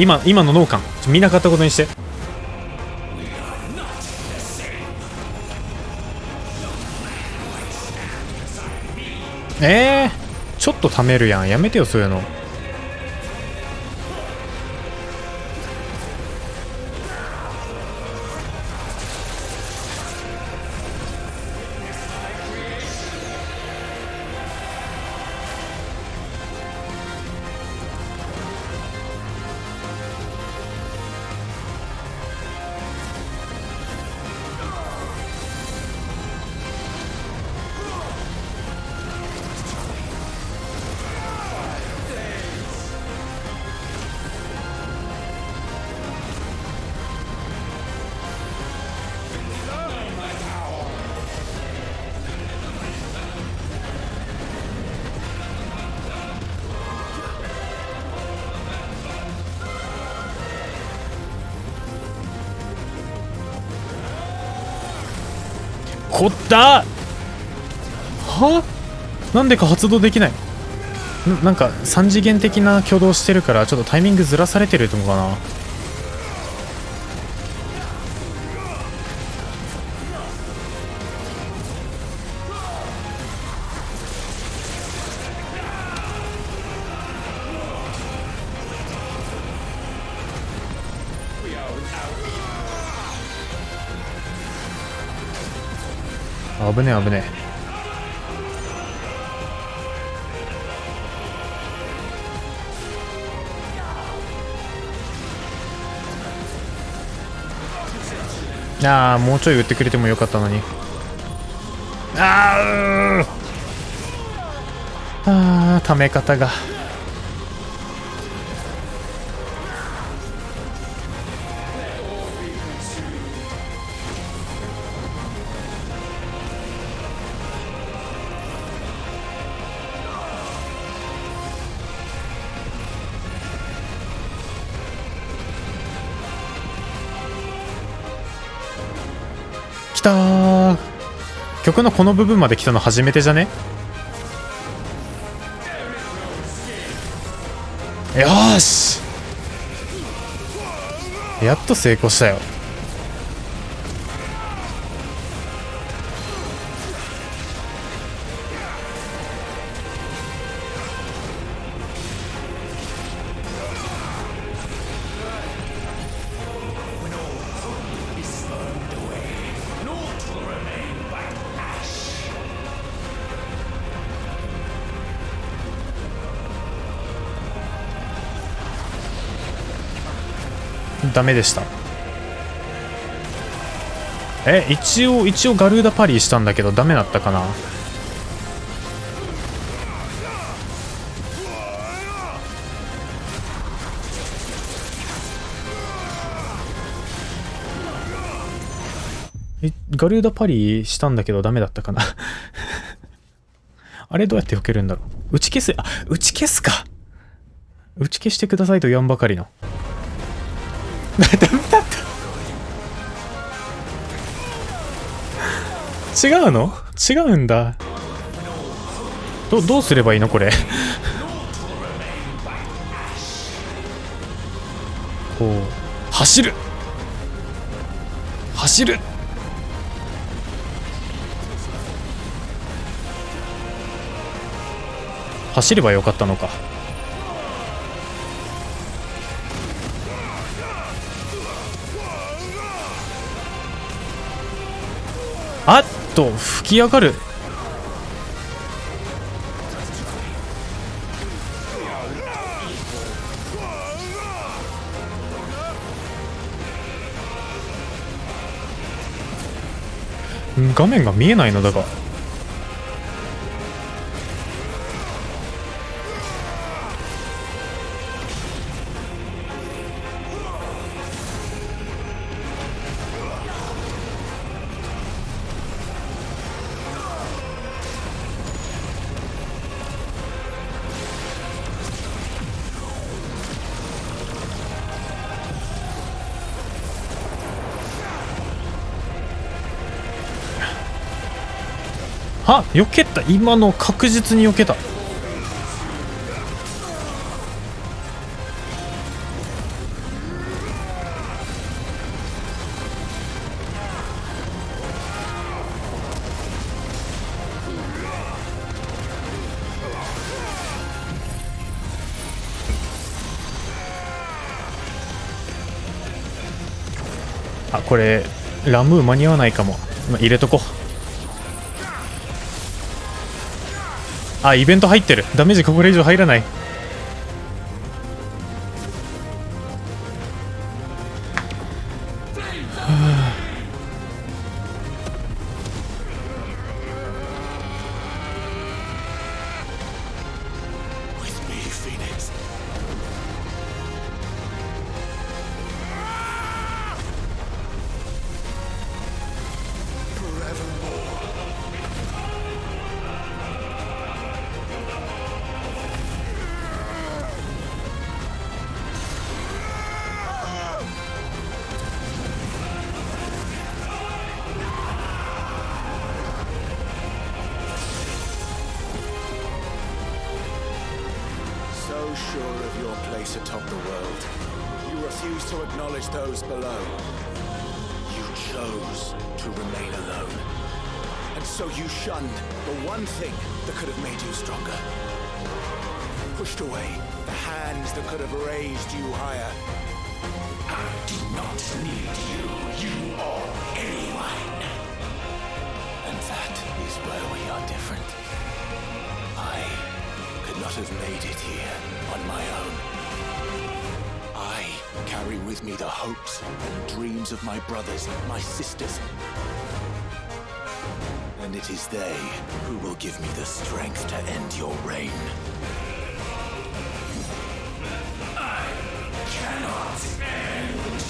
今の脳幹。見なかったことにして。ちょっと貯めるやん。やめてよ、そういうの。こったはなんでか発動できない。なんか3次元的な挙動してるからちょっとタイミングずらされてるのかな。危ねえ危ねえ。ああ、もうちょい打ってくれてもよかったのに。ため方が。来たー。曲のこの部分まで来たの初めてじゃね？よーし、やっと成功したよ。ダメでした。一応ガルーダパリーしたんだけどダメだったかな。ガルーダパリーしたんだけどダメだったかな。あれどうやって避けるんだろう。打ち消す、打ち消すか。打ち消してくださいと言わんばかりの。ダメだった。違うの？違うんだ。どうすればいいのこれ。こう走る走ればよかったのか。あっと吹き上がる。画面が見えないのだが。あ、避けた。今の確実に避けた。あ、これラムー間に合わないかも。入れとこう。あ、イベント入ってる。ダメージこれ以上入らない。Sure of your place atop the world, you refuse to acknowledge those below. You chose to remain alone, and so you shunned the one thing that could have made you stronger. Pushed away the hands that could have raised you higher. I did not need you. You or anyone. And that is where we are different. I could not have made it here on my own. I carry with me the hopes and dreams of my brothers, my sisters. And it is they who will give me the strength to end your reign. I cannot end.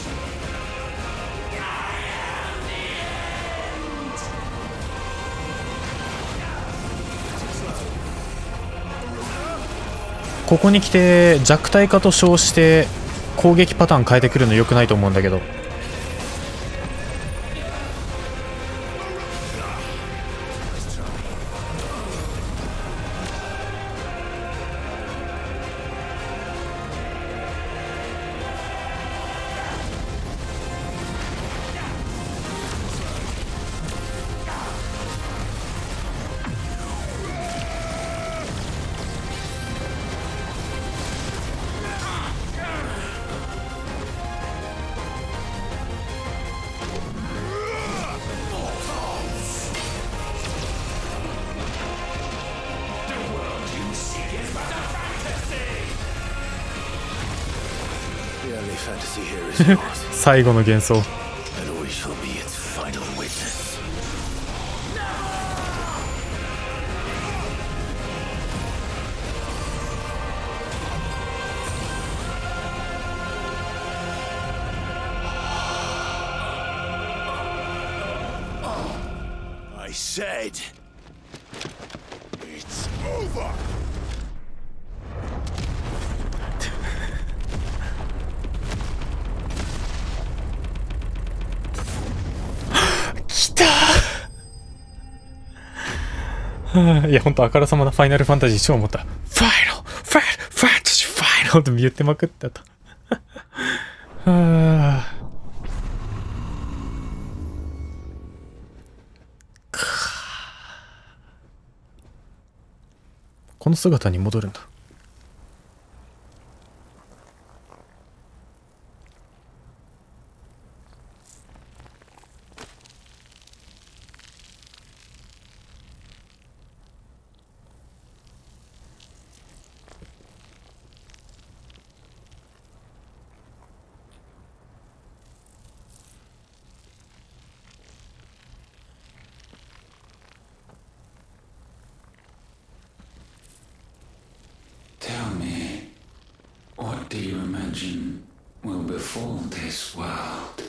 I am the end. ここに来て弱体化と称して攻撃パターン変えてくるの良くないと思うんだけど。fantasy here is yours, 最後の幻想。 and we shall be its final witness. I said, it's over. 来たー。いや、ほんとあからさまなファイナルファンタジー超思った。ファンタジーファイナルって言ってまくってた。はあ。この姿に戻るんだ。Tell me, what do you imagine will befall this world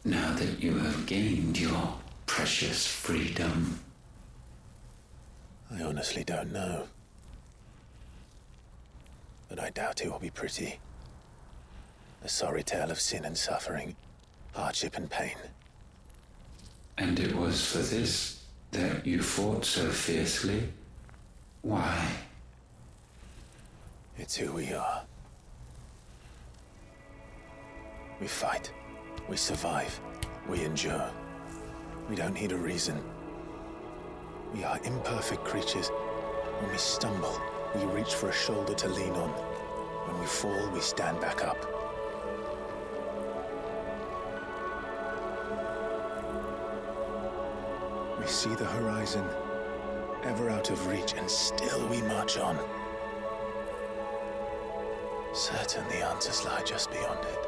now that you have gained your precious freedom? I honestly don't know. But I doubt it will be pretty. A sorry tale of sin and suffering, hardship and pain. And it was for this that you fought so fiercely? Why? It's who we are. We fight. We survive. We endure. We don't need a reason. We are imperfect creatures. When we stumble, we reach for a shoulder to lean on. When we fall, we stand back up. We see the horizon, ever out of reach, and still we march on. Certain the answers lie just beyond it.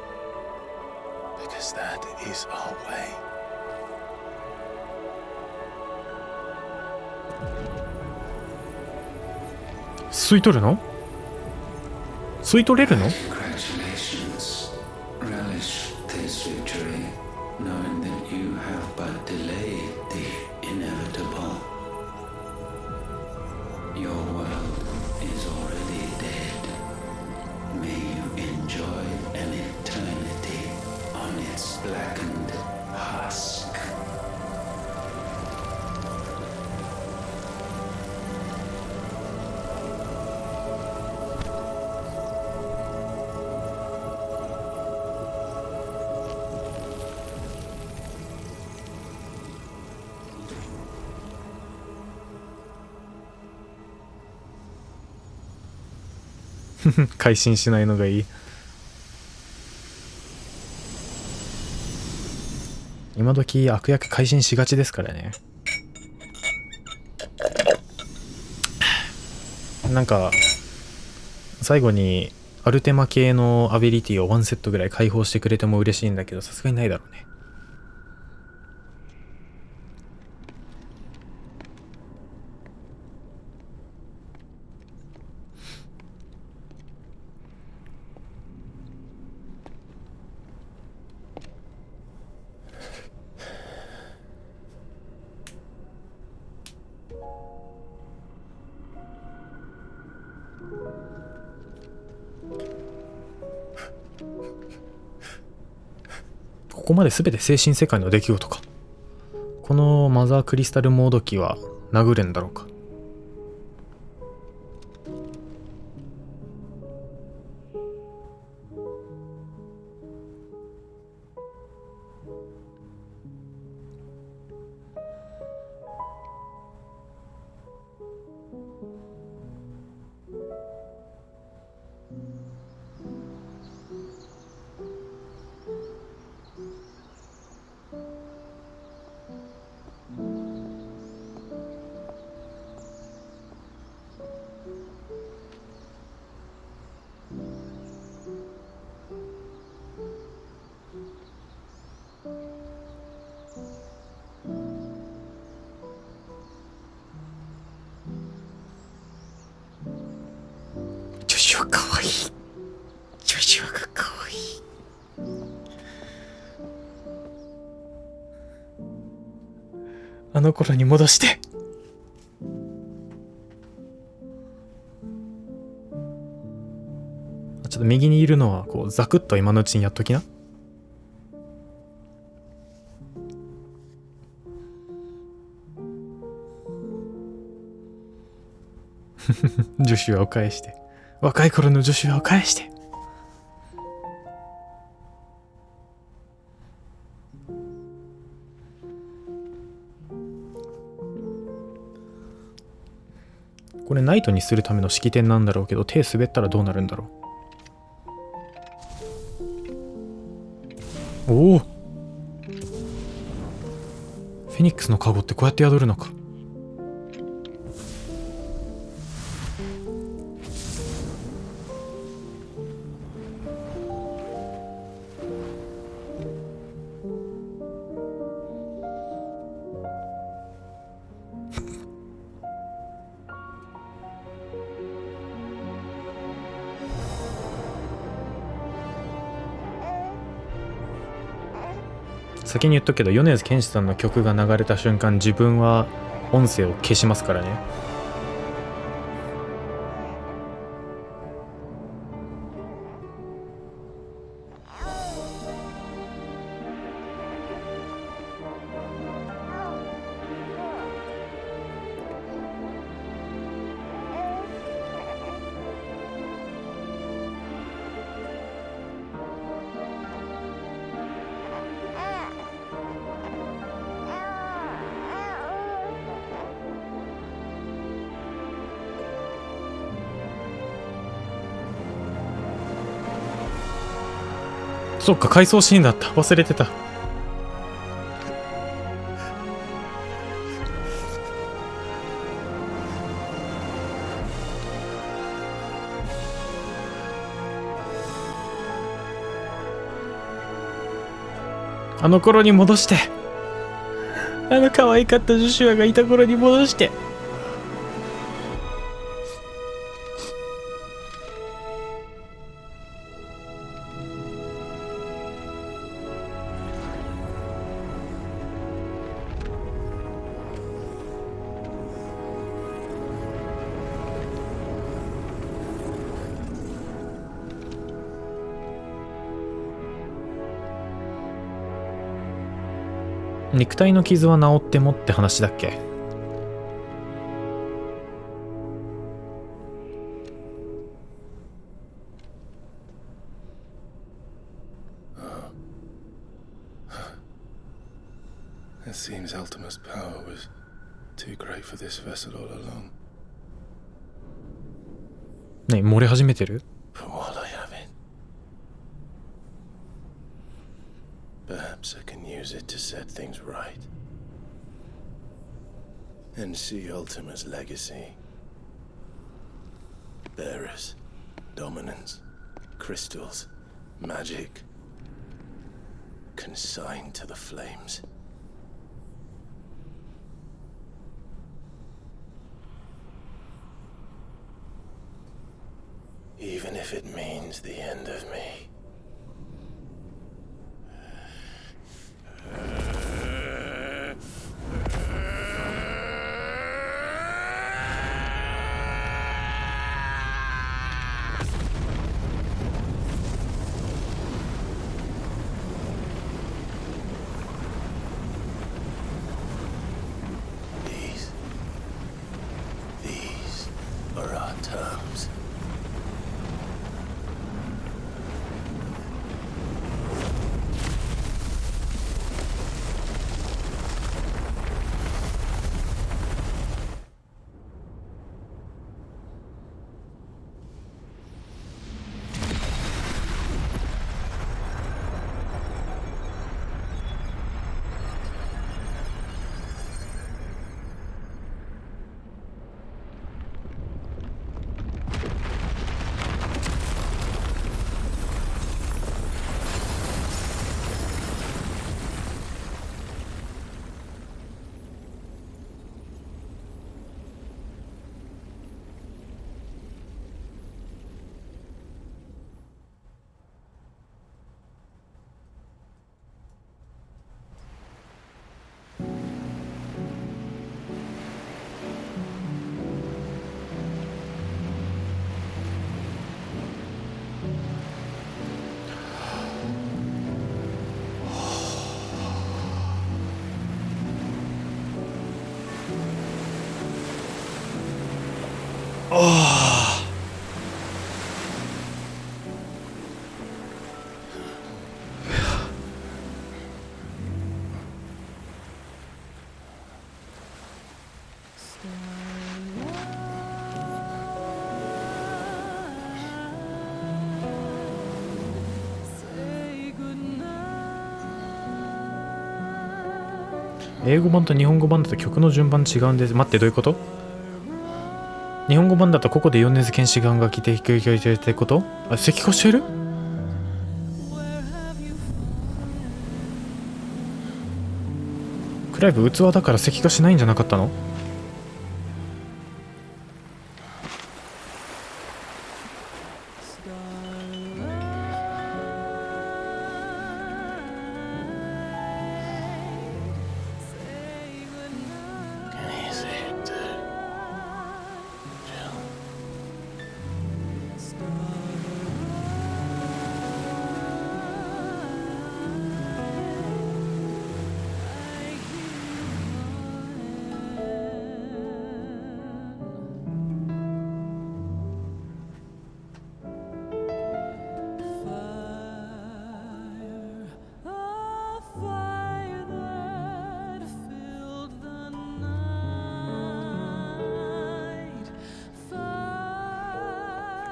Because that is our way.吸い取るの？吸い取れるの？ Congratulations. Relish this victory, knowing that you have but delayed the inevitable. Your world is already dead. May you enjoy an eternity on its blackened husk. ?改心しないのがいい。今時悪役改心しがちですからね。なんか最後にアルテマ系のアビリティを1セットぐらい解放してくれても嬉しいんだけど、さすがにないだろうね。ここまで全て精神世界の出来事か。このマザークリスタルモード機は殴れんだろうか。かわいい。ジョシュアがかわいい。あの頃に戻して。ちょっと右にいるのはこうザクッと今のうちにやっときな。ジョシュアを返して、若い頃のジョシュアを返して。これナイトにするための式典なんだろうけど、手滑ったらどうなるんだろう。おお、フェニックスのカゴってこうやって宿るのか。先に言っとくけど、米津玄師さんの曲が流れた瞬間、自分は音声を消しますからね。そっか、回想シーンだった。忘れてた。あの頃に戻して。あの可愛かったジョシュアがいた頃に戻して。肉体の傷は治ってもって話だっけ。It seems Ultima's power was too great for this vessel all along. ね、漏れ始めてる？ But while I have it, perhaps I can use it to set things right. And see Ultima's legacy. Bearers, dominance, crystals, magic, consigned to the flames. Even if it means the end of me. These are our terms. 英語版と日本語版だと曲の順番違うんです。待って、どういうこと？日本語版だとここで米津玄師が来て弾いてってこと？あ、石化してる？クライブ器だから石化しないんじゃなかったの？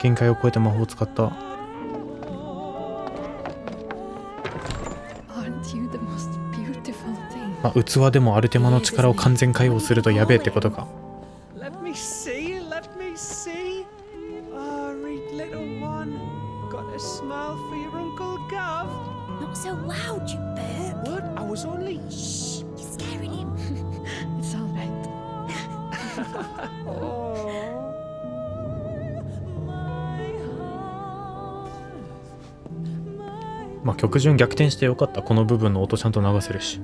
限界を超えて魔法を使った。まあ、器でもアルテマの力を完全解放するとやべえってことか。まあ曲順逆転してよかった。この部分の音ちゃんと流せるし。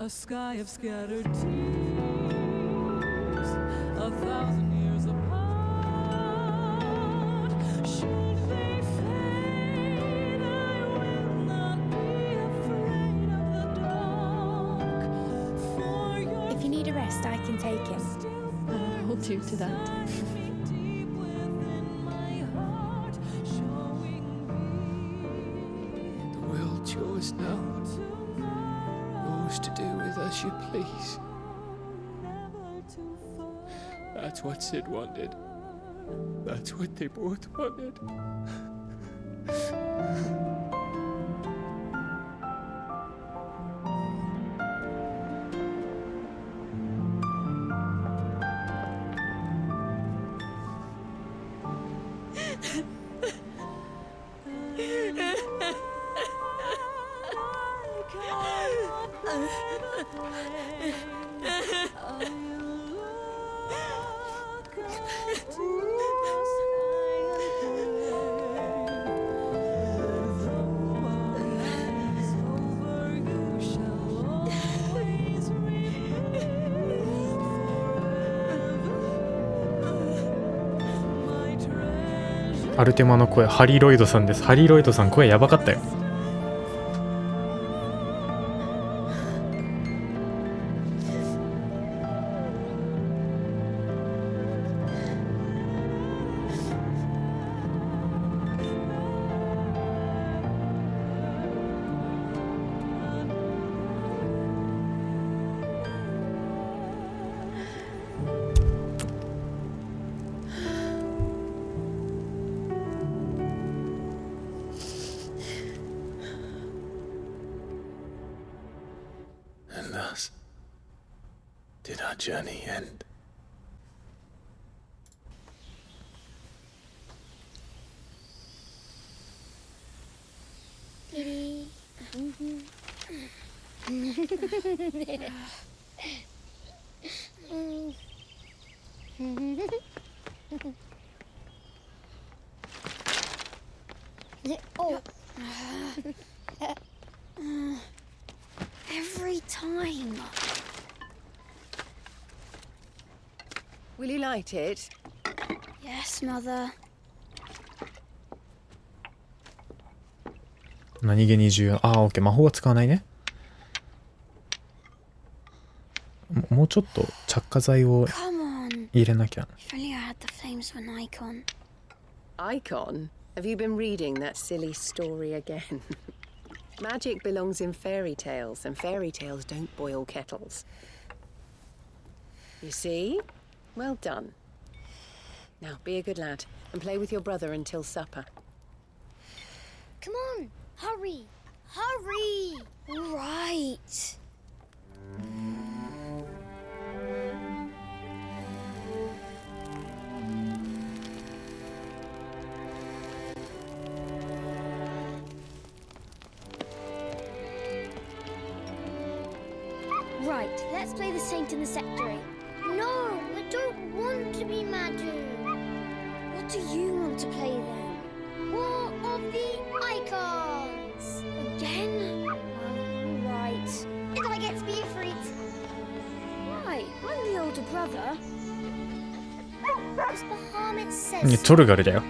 A sky of scattered tears, a thousand years apart. Should they fade, I will not be afraid of the dark. For your If you need a rest, I can take him. I'll hold you to that. deep within my heart, showing me The world's yours now. Yours to do with as you please. That's what Sid wanted. That's what they both wanted.アルテマの声、ハリロイドさんです。ハリロイドさん声やばかったよ。And thus did our journey end. Every time. Will you light it? Yes, Mother. 何気に重要。ああ、オッケー。魔法は使わないね。もうちょっと着火剤を入れなきゃ。Icon? Have you been reading that silly story again? Magic belongs in fairy tales, and fairy tales don't boil kettles. You see? Well done. Now, be a good lad, and play with your brother until supper. Come on, hurry! Hurry! Right. Right, let's play the saint in the secretary. No, I don't want to be Madu. What do you want to play then? War of the Icons! Again? Oh, right. And I get to be a freak. Right, I'm the older brother. As Bahamut says. トルガルだよ。